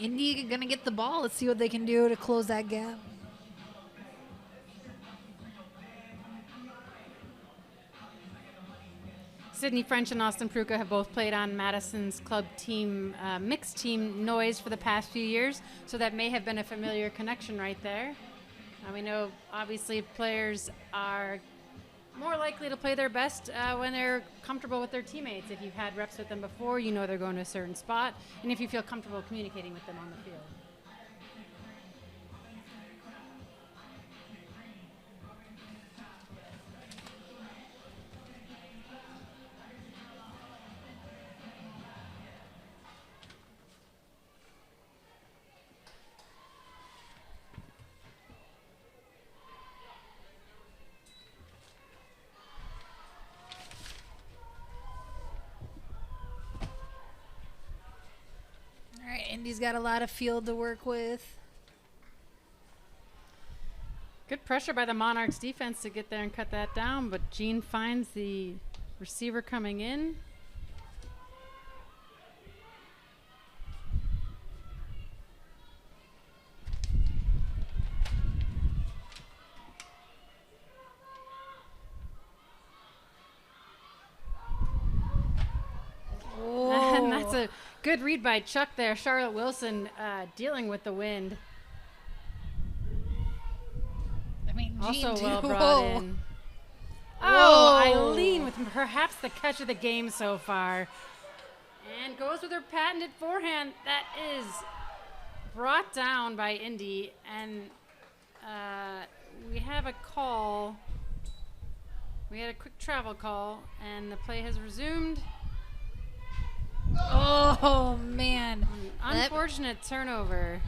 Indy gonna get the ball. Let's see what they can do to close that gap. Sydney French and Austin Pruka have both played on Madison's club team, mixed team Noise for the past few years, so that may have been a familiar connection right there. We know obviously players are more likely to play their best when they're comfortable with their teammates. If you've had reps with them before, you know they're going to a certain spot, and if you feel comfortable communicating with them on the field. Indy's got a lot of field to work with. Good pressure by the Monarchs defense to get there and cut that down, but Jean finds the receiver coming in. Good read by Chuck there. Charlotte Wilson dealing with the wind. I mean, Also Jean, well too. brought Whoa. in. Whoa. Oh, Eileen with perhaps the catch of the game so far. And goes with her patented forehand. That is brought down by Indy. And we have a call. We had a quick travel call, and the play has resumed. Oh, man. Unfortunate turnover.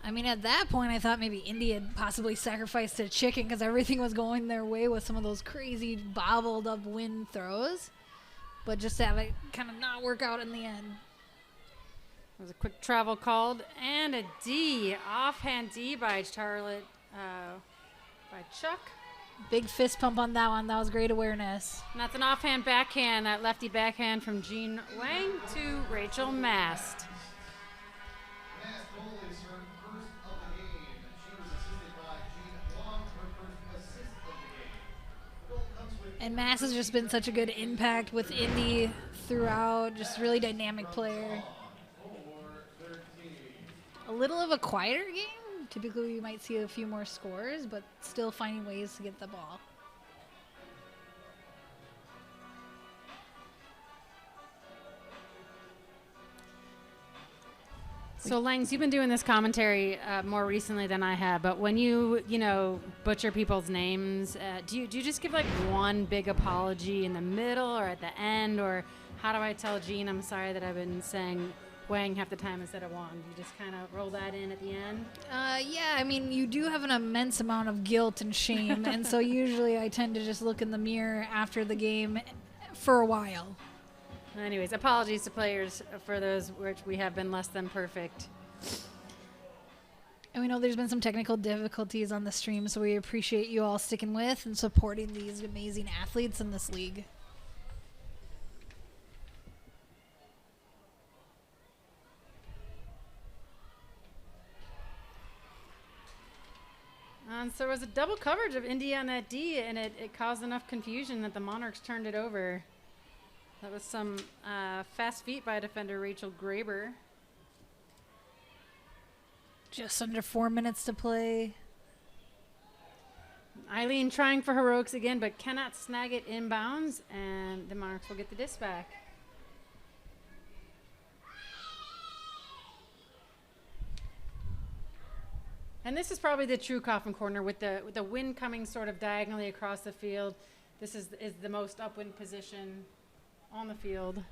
I mean, at that point, I thought maybe Indy had possibly sacrificed a chicken because everything was going their way with some of those crazy bobbled up wind throws. But just to have it kind of not work out in the end. There was a quick travel called, and a D, offhand D by Charlotte, by Chuck. Big fist pump on that one. That was great awareness. And that's an offhand backhand, that lefty backhand from Jean Wang to Rachel Mast. Mast goal is her first of the game. She was assisted by Jean Wong, her first assist of the game. The goal comes with And Mass has just been such a good impact with Indy throughout. Just really dynamic player. A little of a quieter game. Typically, we might see a few more scores, but still finding ways to get the ball. So, Langs, you've been doing this commentary more recently than I have, but when you butcher people's names, do you just give like one big apology in the middle or at the end, or how do I tell Jean I'm sorry that I've been saying Wang half the time instead of Wong? You just kind of roll that in at the end? Yeah, I mean, you do have an immense amount of guilt and shame, and so usually I tend to just look in the mirror after the game for a while. Anyways, apologies to players for those which we have been less than perfect. And we know there's been some technical difficulties on the stream, so we appreciate you all sticking with and supporting these amazing athletes in this league. So there was a double coverage of Indy on that D, and it caused enough confusion that the Monarchs turned it over. That was some fast feet by defender Rachel Graber. Just under 4 minutes to play. Eileen trying for heroics again, but cannot snag it inbounds, and the Monarchs will get the disc back. And this is probably the true coffin corner with the wind coming sort of diagonally across the field. This is the most upwind position on the field.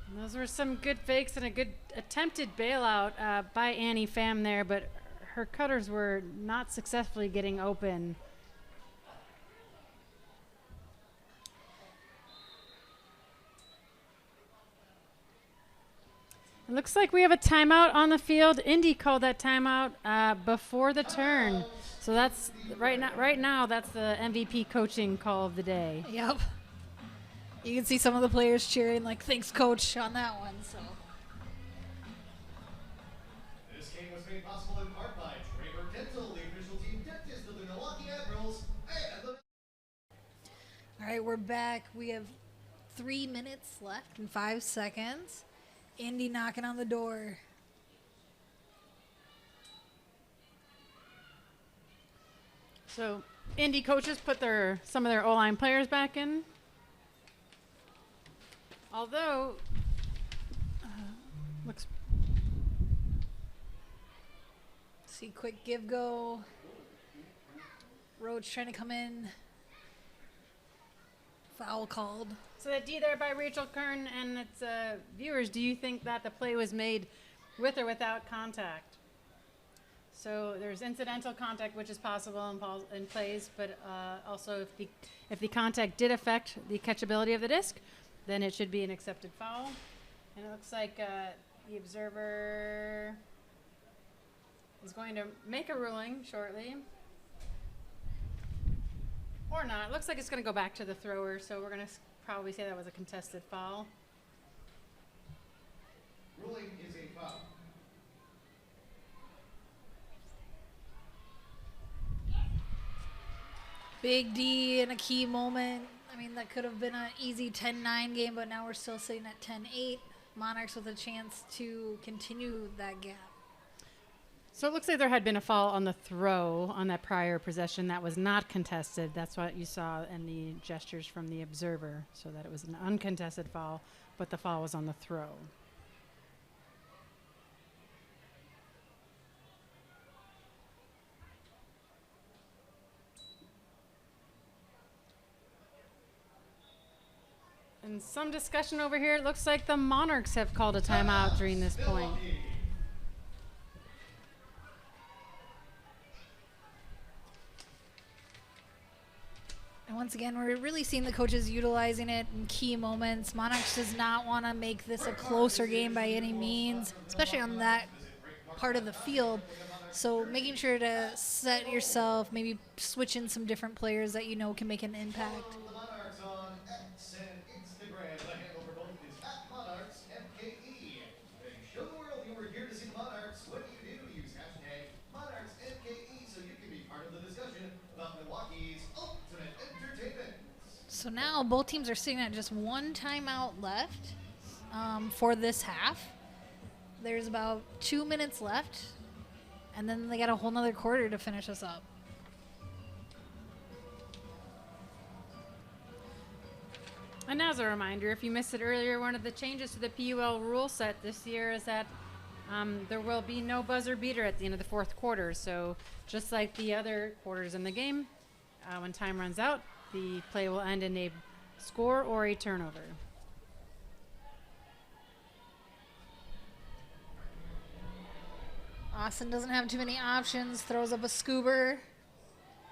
And those were some good fakes and a good attempted bailout by Annie Pham there, but her cutters were not successfully getting open. It looks like we have a timeout on the field. Indy called that timeout before the turn. So that's right now that's the MVP coaching call of the day. Yep. You can see some of the players cheering like, thanks, coach, on that one. So. This game was made possible in part by Draper Dental, the official team dentist of the Milwaukee Admirals, and the... All right, we're back. We have 3 minutes left and 5 seconds. Indy knocking on the door. So Indy coaches put some of their O-line players back in. Although, looks... See, quick give go. Roach trying to come in. Foul called. So that D there by Rachel Kern and its viewers, do you think that the play was made with or without contact? So there's incidental contact, which is possible in plays, but also if the contact did affect the catchability of the disc, then it should be an accepted foul. And it looks like the observer is going to make a ruling shortly. Or not. It looks like it's going to go back to the thrower, so we're going to probably say that was a contested foul. Ruling is a foul. Big D in a key moment. I mean, that could have been an easy 10-9 game, but now we're still sitting at 10-8. Monarchs with a chance to continue that gap. So it looks like there had been a foul on the throw on that prior possession that was not contested. That's what you saw in the gestures from the observer, so that it was an uncontested foul, but the foul was on the throw. And some discussion over here. It looks like the Monarchs have called a timeout during this point. Milwaukee. And once again, we're really seeing the coaches utilizing it in key moments. Monarchs does not want to make this a closer game by any means, especially on that part of the field. So making sure to set yourself, maybe switch in some different players that you know can make an impact. Follow the Monarchs on X and Instagram. The handle for both is @MonarchsMKE. Show the world you were here to see the Monarchs. What do? Use hashtag MonarchsMKE so you can be part of the discussion about Milwaukee's ultimate entertainment. So now both teams are sitting at just one timeout left for this half. There's about 2 minutes left, and then they got a whole nother quarter to finish us up. And as a reminder, if you missed it earlier, one of the changes to the PUL rule set this year is that there will be no buzzer beater at the end of the fourth quarter. So just like the other quarters in the game, when time runs out, the play will end in a score or a turnover. Austin doesn't have too many options, throws up a scuba.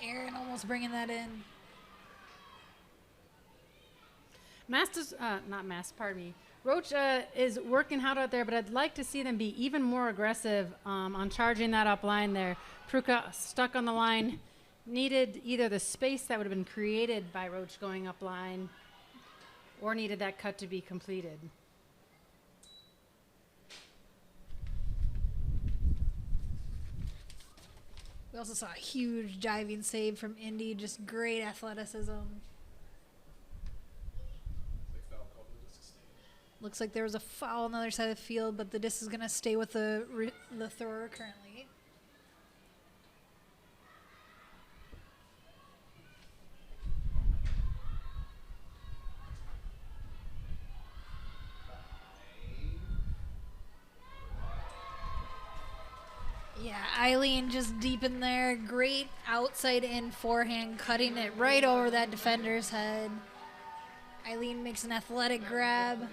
Aaron almost bringing that in. Roach is working hard out there, but I'd like to see them be even more aggressive on charging that up line there. Pruka stuck on the line, needed either the space that would have been created by Roach going up line or needed that cut to be completed. We also saw a huge diving save from Indy, just great athleticism. Like foul called, but just sustained. Looks like there was a foul on the other side of the field, but the disc is going to stay with the thrower currently. Yeah, Eileen just deep in there. Great outside in forehand, cutting it right over that defender's head. Eileen makes an athletic grab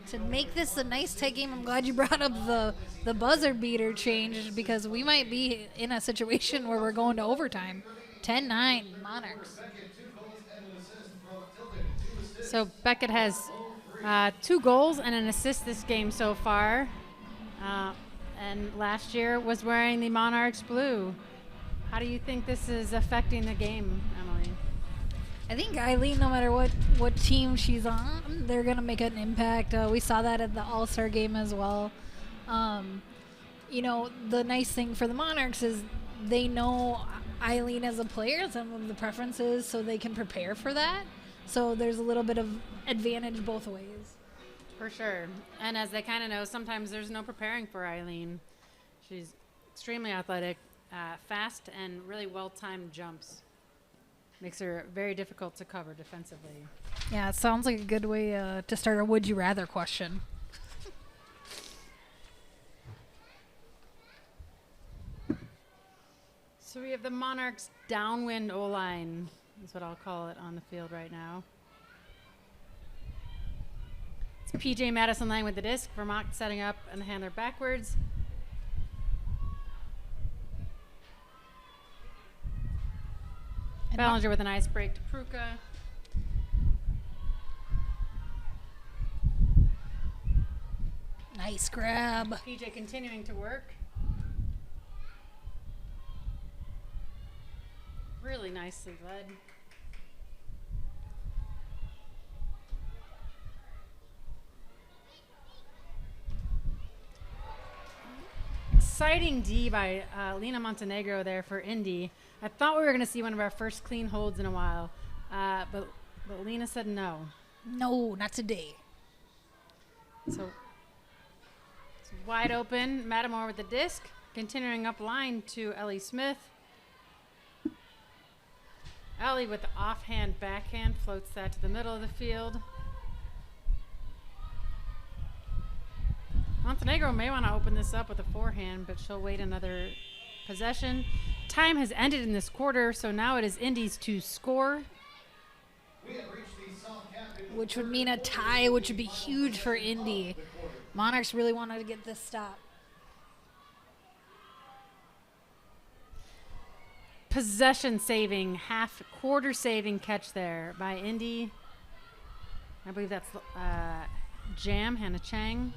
to make this a nice tight game. I'm glad you brought up the buzzer beater change because we might be in a situation where we're going to overtime. 10-9, Monarchs. So Beckett has 2 goals and an assist this game so far. And last year was wearing the Monarchs blue. How do you think this is affecting the game, Emily? I think Eileen, no matter what team she's on, they're going to make an impact. We saw that at the All-Star game as well. You know, the nice thing for the Monarchs is they know Eileen as a player, some of the preferences, so they can prepare for that. So there's a little bit of advantage both ways. For sure. And as they kind of know, sometimes there's no preparing for Eileen. She's extremely athletic, fast, and really well-timed jumps. Makes her very difficult to cover defensively. Yeah, it sounds like a good way to start a would you rather question. So we have the Monarchs downwind O-line, is what I'll call it on the field right now. It's PJ Madison laying with the disc. Vermont setting up and the handler backwards. Ballinger with a nice break to Pruka. Nice grab. PJ continuing to work. Really nicely led. exciting D by Lena Montenegro there for Indy. I thought we were going to see one of our first clean holds in a while, but Lena said no. No, not today. So it's wide open. Matamore with the disc. Continuing up line to Ellie Smith. Ellie with the offhand backhand floats that to the middle of the field. Montenegro may want to open this up with a forehand, but she'll wait another possession. Time has ended in this quarter, so now it is Indy's to score. Which would mean a tie, which would be huge for Indy. Monarchs really wanted to get this stop. Possession saving, half quarter saving catch there by Indy. I believe that's Jam, Hannah Chang.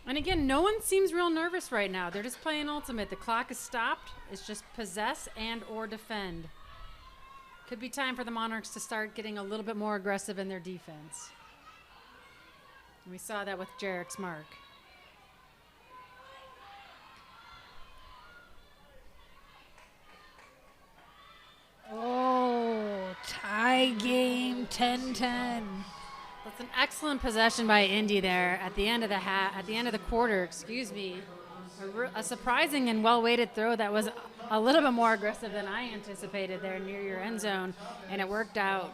And again, no one seems real nervous right now. They're just playing ultimate. The clock is stopped. It's just possess and or defend. Could be time for the Monarchs to start getting a little bit more aggressive in their defense. And we saw that with Jarek's mark. Oh, tie game, 10-10. That's an excellent possession by Indy there at the end of the quarter. Excuse me, a surprising and well-weighted throw that was a little bit more aggressive than I anticipated there near your end zone, and it worked out.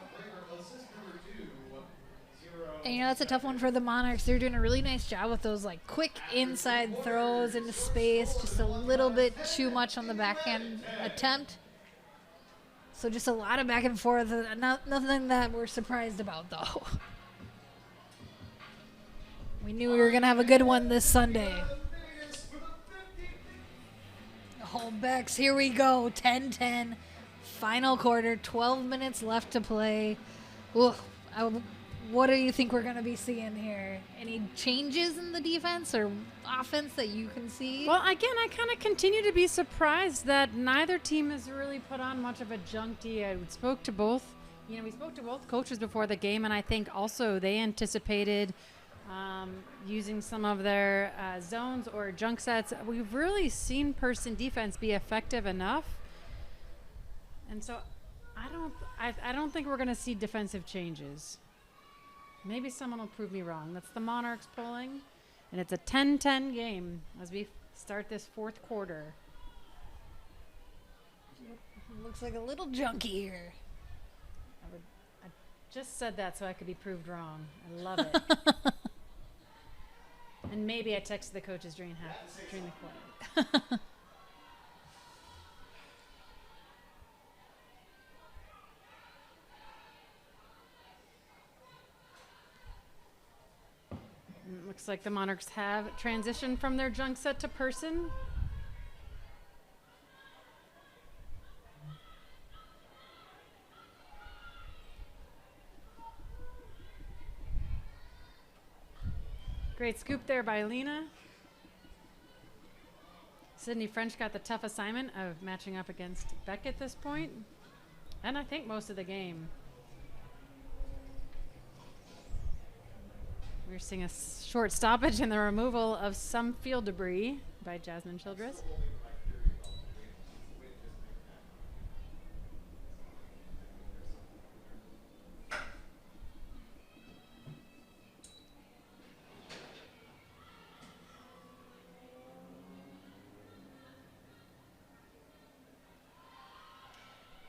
And that's a tough one for the Monarchs. They're doing a really nice job with those like quick inside throws into space, just a little bit too much on the backhand attempt. So just a lot of back and forth. Nothing that we're surprised about, though. We knew we were going to have a good one this Sunday. Home backs, here we go. 10-10. Final quarter, 12 minutes left to play. Ooh, what do you think we're going to be seeing here? Any changes in the defense or offense that you can see? Well, again, I kind of continue to be surprised that neither team has really put on much of a junk D. We spoke to both coaches before the game, and I think also they anticipated using some of their zones or junk sets. We've really seen person defense be effective enough, and so I don't think we're going to see defensive changes. Maybe someone will prove me wrong. That's the Monarchs polling, and it's a 10-10 game as we start this fourth quarter. Looks like a little junky here. I just said that so I could be proved wrong. I love it. And maybe I texted the coaches during the quarter. Looks like the Monarchs have transitioned from their junk set to person. Great scoop there by Lena. Sydney French got the tough assignment of matching up against Beck at this point, and I think most of the game. We're seeing a short stoppage in the removal of some field debris by Jasmine Childress.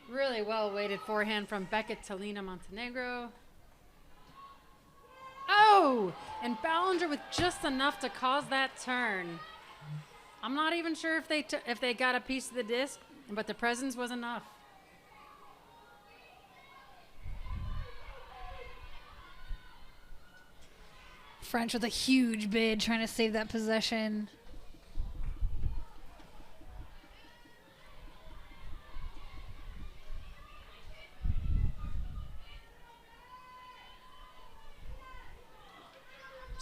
Really well weighted forehand from Beckett to Lena Montenegro. Oh, and Ballinger with just enough to cause that turn. I'm not even sure if they got a piece of the disc, but the presence was enough. French with a huge bid trying to save that possession.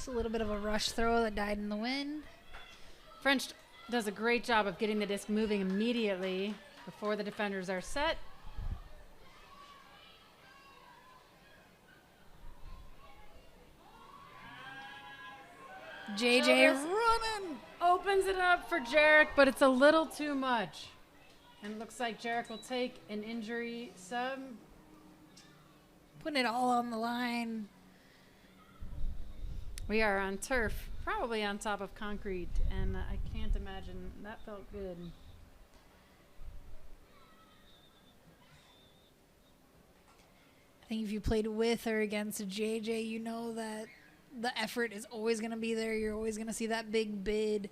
A little bit of a rush throw that died in the wind. French does a great job of getting the disc moving immediately before the defenders are set. JJ Childress running. opens it up for Jarek, but it's a little too much. And it looks like Jarek will take an injury sub. Putting it all on the line. We are on turf, probably on top of concrete, and I can't imagine. That felt good. I think if you played with or against JJ, you know that the effort is always going to be there. You're always going to see that big bid,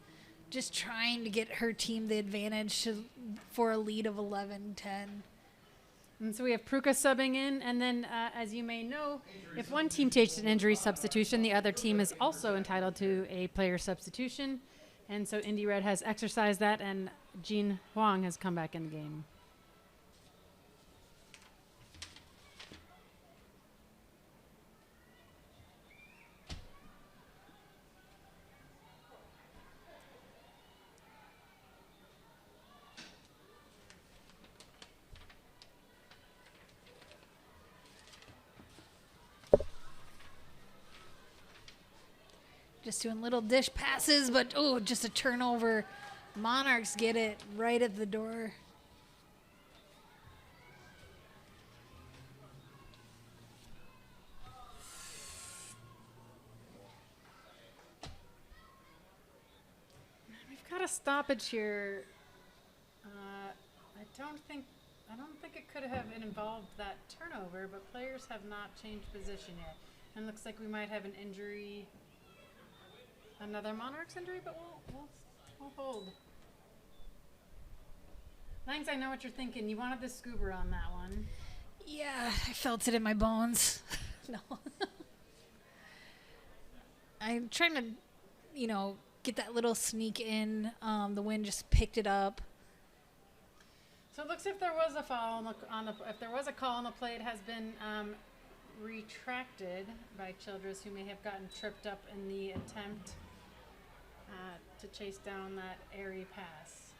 just trying to get her team the advantage for a lead of 11-10. And so we have Pruka subbing in, and then as you may know, if one team takes an injury substitution, the other team is also entitled to a player substitution. And so Indy Red has exercised that, and Jean Huang has come back in the game. Just doing little dish passes, but oh, just a turnover. Monarchs get it right at the door. We've got a stoppage here. I don't think it could have involved that turnover, but players have not changed position yet. And looks like we might have an injury. Another Monarchs injury, but we'll hold. Langs, I know what you're thinking. You wanted the scuba on that one. Yeah, I felt it in my bones. No. I'm trying to, get that little sneak in. The wind just picked it up. So it looks if there was a foul if there was a call on the play, it has been retracted by Childress, who may have gotten tripped up in the attempt to chase down that airy pass.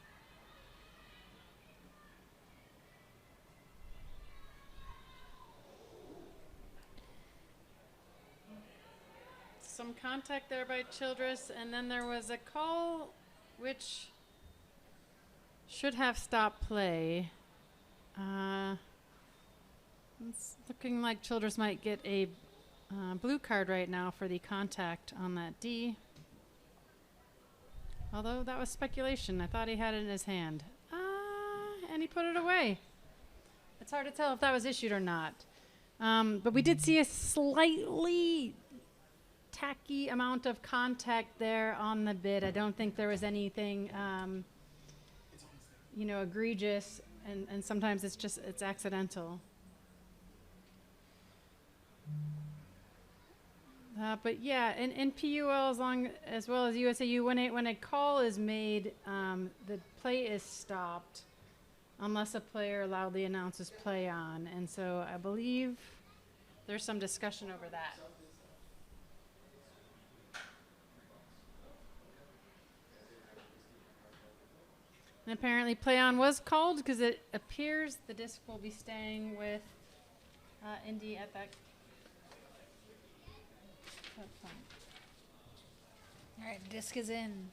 Some contact there by Childress, and then there was a call which should have stopped play. It's looking like Childress might get a blue card right now for the contact on that D. Although that was speculation. I thought he had it in his hand. And he put it away. It's hard to tell if that was issued or not. But we did see a slightly tacky amount of contact there on the bid. I don't think there was anything, egregious. And sometimes it's accidental. But yeah, in PUL as well as USAU, when a call is made, the play is stopped unless a player loudly announces play on. And so I believe there's some discussion over that. And apparently play on was called because it appears the disc will be staying with Indy at that point. All right, disc is in.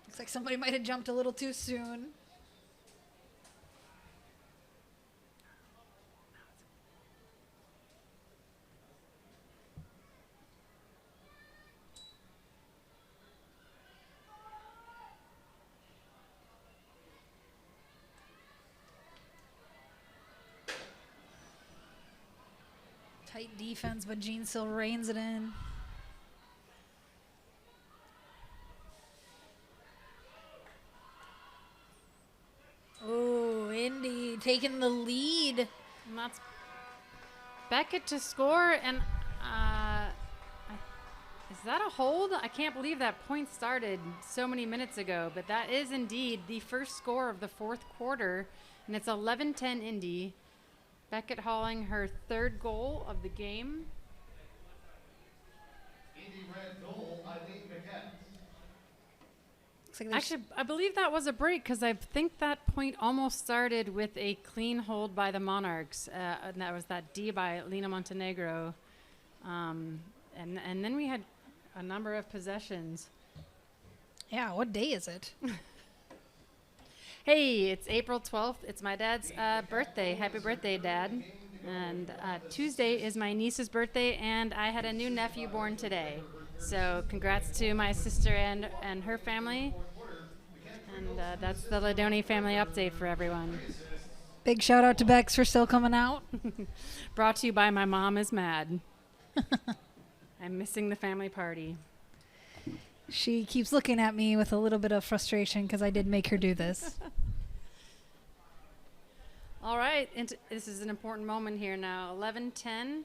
Looks like somebody might have jumped a little too soon. Tight defense, but Jean still reins it in. Oh, Indy taking the lead. And that's Beckett to score. And is that a hold? I can't believe that point started so many minutes ago. But that is indeed the first score of the fourth quarter. And it's 11-10 Indy. Beckett hauling her third goal of the game. Indy Red goal, Eileen Beckett. Looks like there's Actually, I believe that was a break because I think that point almost started with a clean hold by the Monarchs. And that was that D by Lena Montenegro. And then we had a number of possessions. yeah. What day is it? Hey, it's April 12th. It's my dad's birthday. Happy birthday, Dad. And Tuesday is my niece's birthday, and I had a new nephew born today. So congrats to my sister and her family. And that's the Ladoni family update for everyone. Big shout out to Bex for still coming out. Brought to you by My Mom is Mad. I'm missing the family party. She keeps looking at me with a little bit of frustration because I did make her do this. All right, this is an important moment here now. 11:10,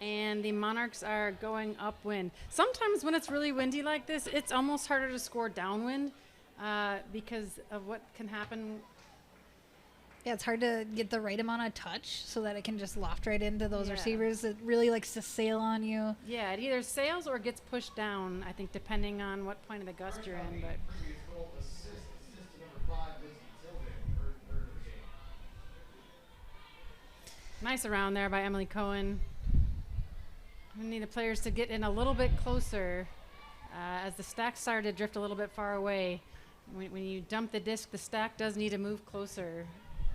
and the Monarchs are going upwind. Sometimes when it's really windy like this, it's almost harder to score downwind because of what can happen. Yeah, it's hard to get the right amount of touch so that it can just loft right into those Yeah. receivers. It really likes to sail on you. Yeah, it either sails or gets pushed down, I think, depending on what point of the gust you're in. But nice around there by Emily Cohen. We need the players to get in a little bit closer as the stack started to drift a little bit far away. When you dump the disc, the stack does need to move closer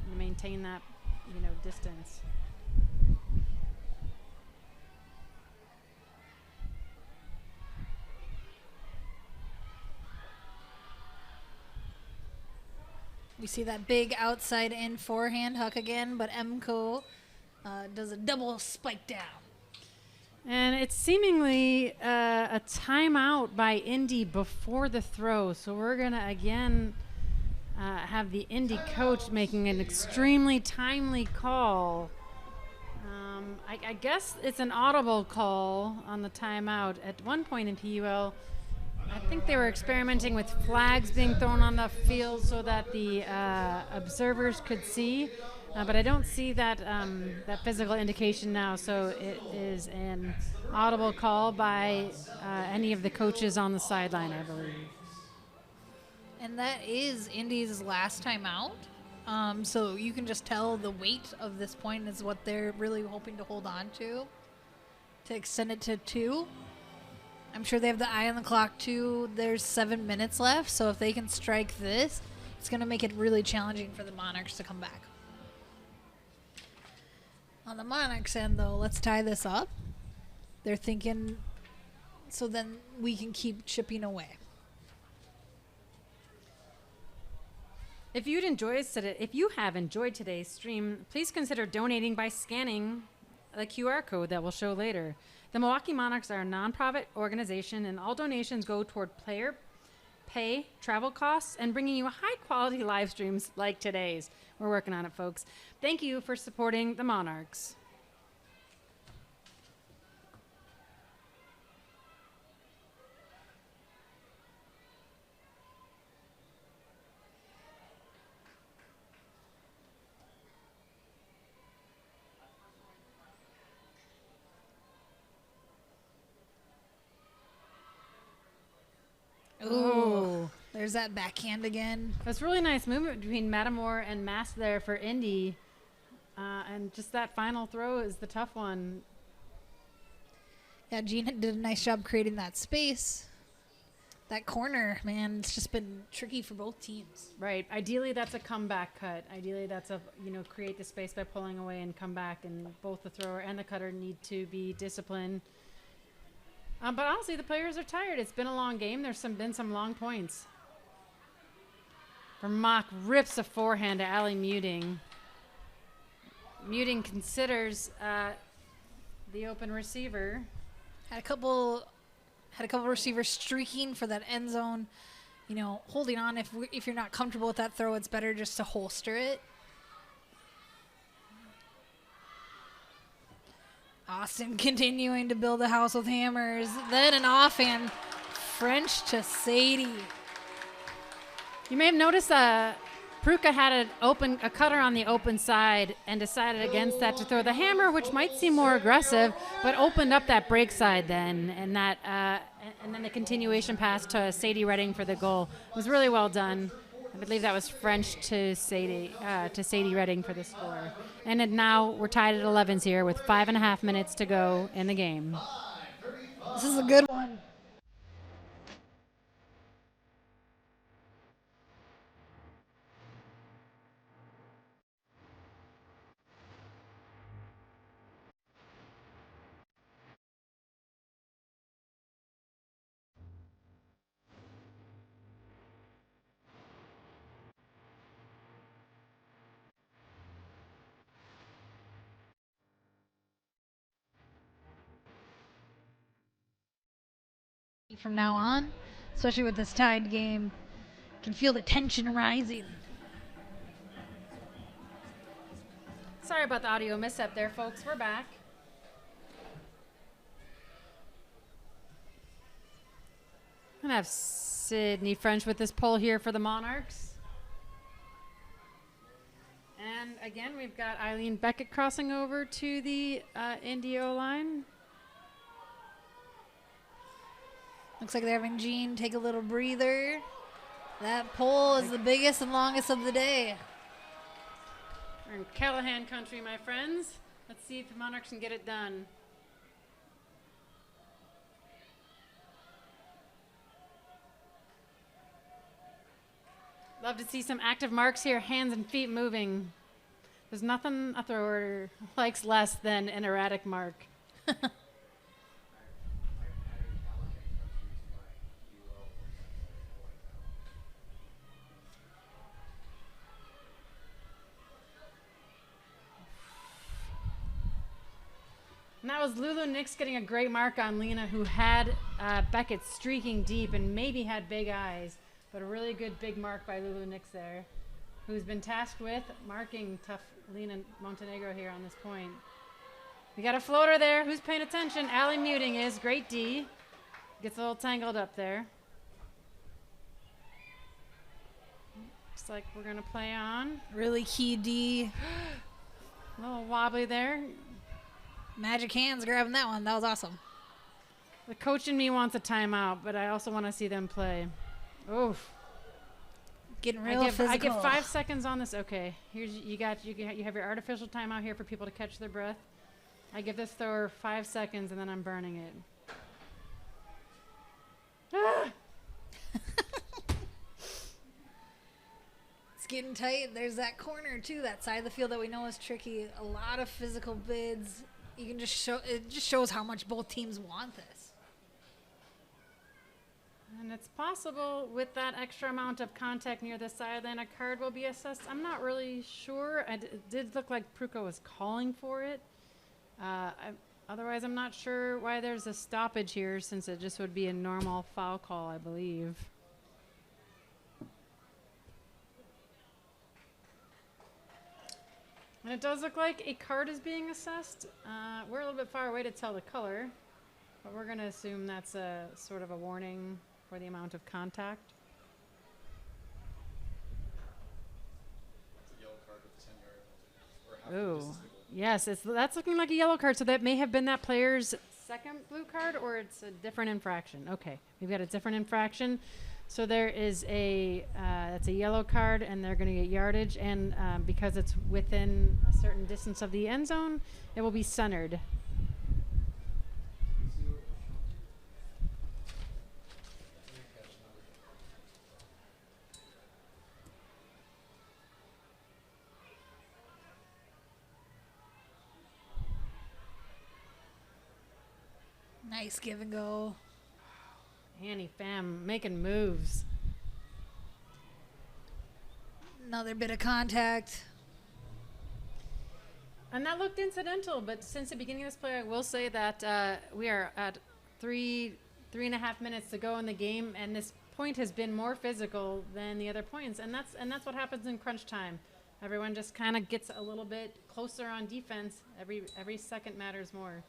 to maintain that, distance. We see that big outside in forehand huck again, but Emco does a double spike down. And it's seemingly a timeout by Indy before the throw. So we're going to, again, have the Indy coach making an extremely timely call. I guess it's an audible call on the timeout. At one point in PUL, I think they were experimenting with flags being thrown on the field so that the observers could see. But I don't see that physical indication now, so it is an audible call by any of the coaches on the sideline, I believe. And that is Indy's last time out. So you can just tell the weight of this point is what they're really hoping to hold on to extend it to 2. I'm sure they have the eye on the clock too. There's 7 minutes left, so if they can strike this, it's going to make it really challenging for the Monarchs to come back. On the Monarchs end, though, let's tie this up. They're thinking, so then we can keep chipping away. If you have enjoyed today's stream, please consider donating by scanning the QR code that we'll show later. The Milwaukee Monarchs are a nonprofit organization, and all donations go toward player pay, travel costs, and bringing you high-quality live streams like today's. We're working on it, folks. Thank you for supporting the Monarchs. Ooh, there's that backhand again. That's really nice movement between Matamore and Mass there for Indy. And just that final throw is the tough one. Yeah, Gina did a nice job creating that space. That corner, man, it's just been tricky for both teams. Right. Ideally, that's a comeback cut. Ideally, that's create the space by pulling away and come back. And both the thrower and the cutter need to be disciplined. But honestly, the players are tired. It's been a long game. There's been some long points. Vermaak rips a forehand to Allie Muting. Muting considers the open receiver. Had a couple receivers streaking for that end zone. Holding on. If you're not comfortable with that throw, it's better just to holster it. Austin continuing to build a house with hammers. Then an offhand French to Sadie. You may have noticed Pruka had a cutter on the open side and decided against that to throw the hammer, which might seem more aggressive, but opened up that break side then, and then the continuation pass to Sadie Redding for the goal. It was really well done. I believe that was French to Sadie Redding for the score. And then now we're tied at 11s here with 5.5 minutes to go in the game. This is a good one. From now on, especially with this tied game, can feel the tension rising. Sorry about the audio mishap there, folks. We're back. I'm going to have Sydney French with this pull here for the Monarchs. And again, we've got Eileen Beckett crossing over to the Indy line. Looks like they're having Jean take a little breather. That pole is the biggest and longest of the day. We're in Callahan country, my friends. Let's see if the Monarchs can get it done. Love to see some active marks here, hands and feet moving. There's nothing a thrower likes less than an erratic mark. And that was Lulu Nix getting a great mark on Lena, who had Beckett streaking deep and maybe had big eyes, but a really good big mark by Lulu Nix there, who's been tasked with marking tough Lena Montenegro here on this point. We got a floater there. Who's paying attention? Allie Muting is. Great D. Gets a little tangled up there. Looks like we're going to play on. Really key D. A little wobbly there. Magic hands grabbing that one. That was awesome. The coach in me wants a timeout, but I also want to see them play. Oof. Getting real physical. I give 5 seconds on this. Okay, here's you have your artificial timeout here for people to catch their breath. I give this thrower 5 seconds, and then I'm burning it. Ah! It's getting tight. There's that corner too, that side of the field that we know is tricky. A lot of physical bids. You can just show. It just shows how much both teams want this. And it's possible with that extra amount of contact near the sideline, a card will be assessed. I'm not really sure. It did look like Pruko was calling for it. Otherwise, I'm not sure why there's a stoppage here, since it just would be a normal foul call, I believe. And it does look like a card is being assessed. We're a little bit far away to tell the color, but we're going to assume that's a sort of a warning for the amount of contact. It's a yellow card with 10 yard. Oh, yes, that's looking like a yellow card. So that may have been that player's second blue card, or it's a different infraction. Okay, we've got a different infraction. So there is that's a yellow card, and they're going to get yardage. And because it's within a certain distance of the end zone, it will be centered. Nice give and go. Annie Pham making moves. Another bit of contact. And that looked incidental, but since the beginning of this play, I will say that we are at 3.5 minutes to go in the game, and this point has been more physical than the other points, and that's what happens in crunch time. Everyone just kind of gets a little bit closer on defense. Every second matters more.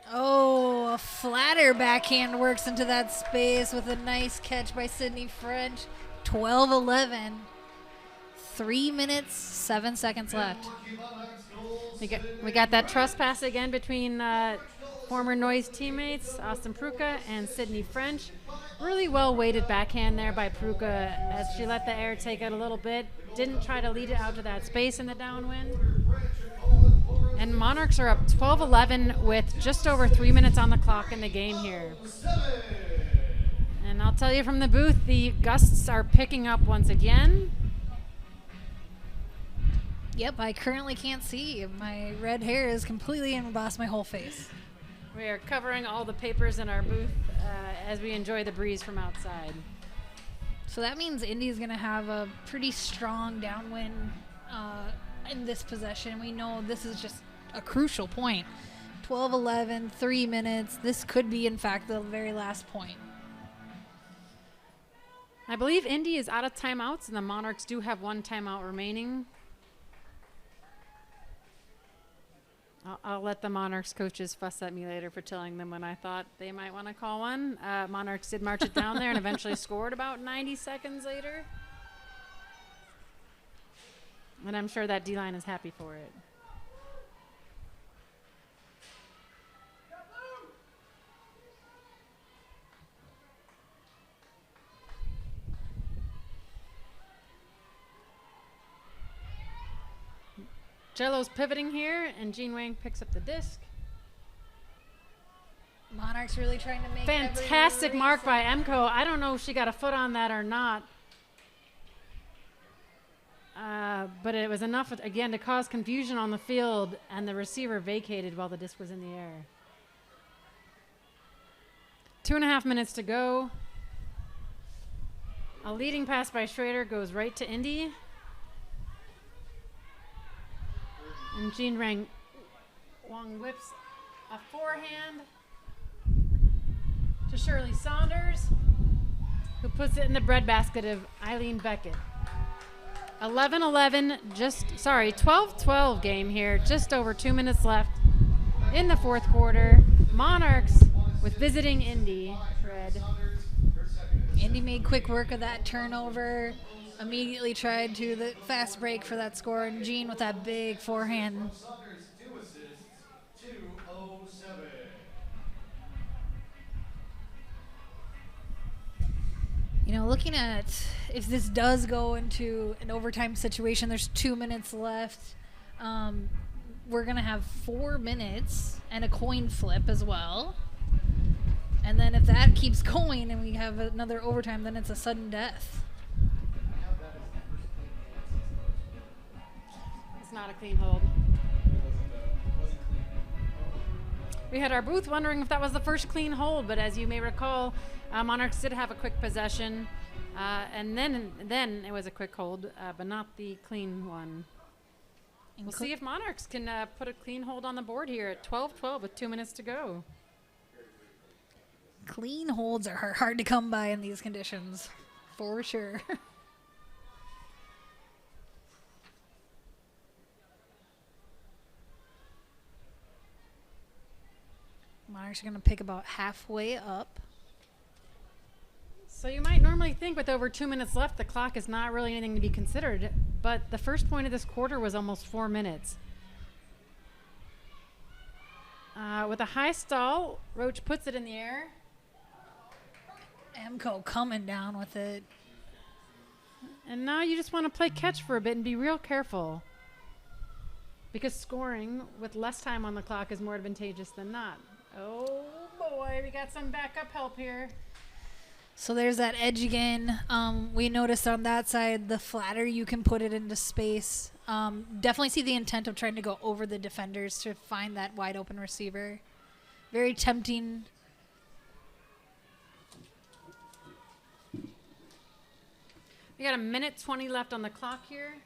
Oh, a flatter backhand works into that space with a nice catch by Sydney French. 12-11. 3 minutes, 7 seconds left. We got that trespass again between former Noise teammates Austin Pruka and Sydney French. Really well weighted backhand there by Pruka as she let the air take it a little bit. Didn't try to lead it out to that space in the downwind. And Monarchs are up 12-11 with just over 3 minutes on the clock in the game here. And I'll tell you from the booth, the gusts are picking up once again. Yep, I currently can't see. My red hair is completely embossed my whole face. We are covering all the papers in our booth as we enjoy the breeze from outside. So that means Indy's going to have a pretty strong downwind in this possession. We know this is just a crucial point. 12-11, 3 minutes. This could be, in fact, the very last point. I believe Indy is out of timeouts, and the Monarchs do have one timeout remaining. I'll let the Monarchs coaches fuss at me later for telling them when I thought they might want to call one. Monarchs did march it down there and eventually scored about 90 seconds later. And I'm sure that D-line is happy for it. Jello's pivoting here, and Jean Wang picks up the disc. Monarchs really trying to make fantastic mark by Emco. I don't know if she got a foot on that or not. But it was enough, again, to cause confusion on the field, and the receiver vacated while the disc was in the air. 2.5 minutes to go. A leading pass by Schrader goes right to Indy. And Jean Wang whips a forehand to Shirley Saunders, who puts it in the breadbasket of Eileen Beckett. 12-12 game here, just over 2 minutes left in the fourth quarter. Monarchs with visiting Indy. Fred. Indy made quick work of that turnover. Immediately tried to the fast break for that score, and Jean with that big forehand. You know, looking at if this does go into an overtime situation, there's 2 minutes left. We're going to have 4 minutes and a coin flip as well. And then if that keeps going and we have another overtime, then it's a sudden death. It's not a clean hold. We had our booth wondering if that was the first clean hold, but as you may recall, Monarchs did have a quick possession, and then it was a quick hold, but not the clean one. We'll see if Monarchs can put a clean hold on the board here at 12-12 with 2 minutes to go. Clean holds are hard to come by in these conditions, for sure. Monarchs are going to pick about halfway up. So you might normally think with over 2 minutes left, the clock is not really anything to be considered, but the first point of this quarter was almost 4 minutes. With a high stall, Roach puts it in the air. Emco coming down with it. And now you just want to play catch for a bit and be real careful, because scoring with less time on the clock is more advantageous than not. Oh boy, we got some backup help here. So there's that edge again. We noticed on that side, the flatter you can put it into space. Definitely see the intent of trying to go over the defenders to find that wide open receiver. Very tempting. We got 1:20 left on the clock here.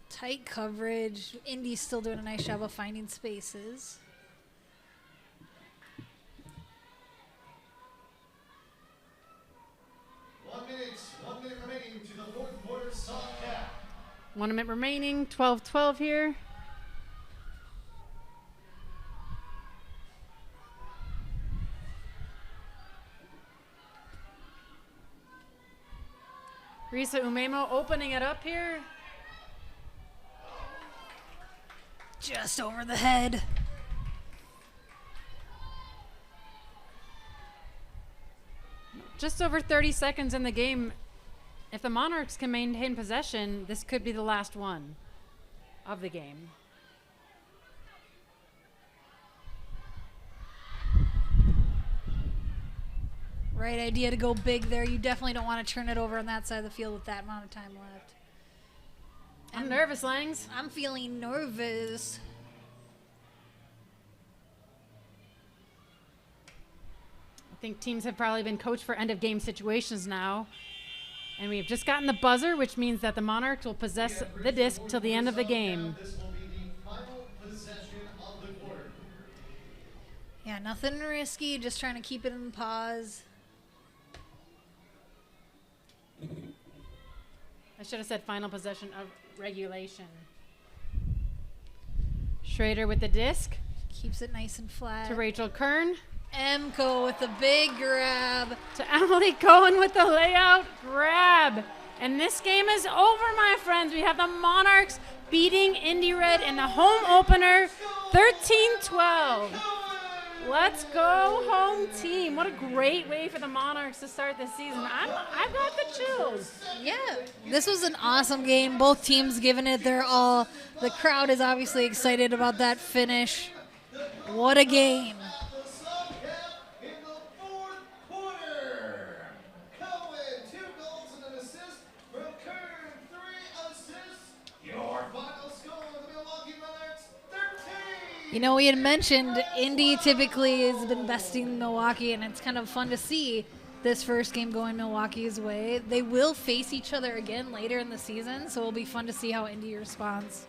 Tight coverage. Indy's still doing a nice job of finding spaces. One minute remaining to the fourth quarter. Soft 1 minute remaining, 12-12 here. Risa Umemo opening it up here. Just over the head. Just over 30 seconds in the game. If the Monarchs can maintain possession, this could be the last one of the game. Right idea to go big there. You definitely don't want to turn it over on that side of the field with that amount of time left. I'm nervous, Langs. I'm feeling nervous. I think teams have probably been coached for end of game situations now. And we have just gotten the buzzer, which means that the Monarchs will possess the disc till the end of the game. This will be the final possession of the quarter. Yeah, nothing risky. Just trying to keep it in pause. I should have said final possession of regulation. Schrader with the disc Keeps it nice and flat. to Rachel Kern. Emko with the big grab. To Emily Cohen with the layout grab. And this game is over, my friends. We have the Monarchs beating Indy Red in the home opener 13-12. Let's go home team. What a great way for the Monarchs to start the season. I've got the chills. Yeah, this was an awesome game. Both teams giving it their all. The crowd is obviously excited about that finish. What a game. The sub cap in the fourth quarter. Cohen, 2 goals and an assist. From Kern, 3 assists. Your final score, the Milwaukee Monarchs, 13. You know, we had mentioned Indy typically has been besting Milwaukee, and it's kind of fun to see this first game going Milwaukee's way. They will face each other again later in the season, so it'll be fun to see how Indy responds.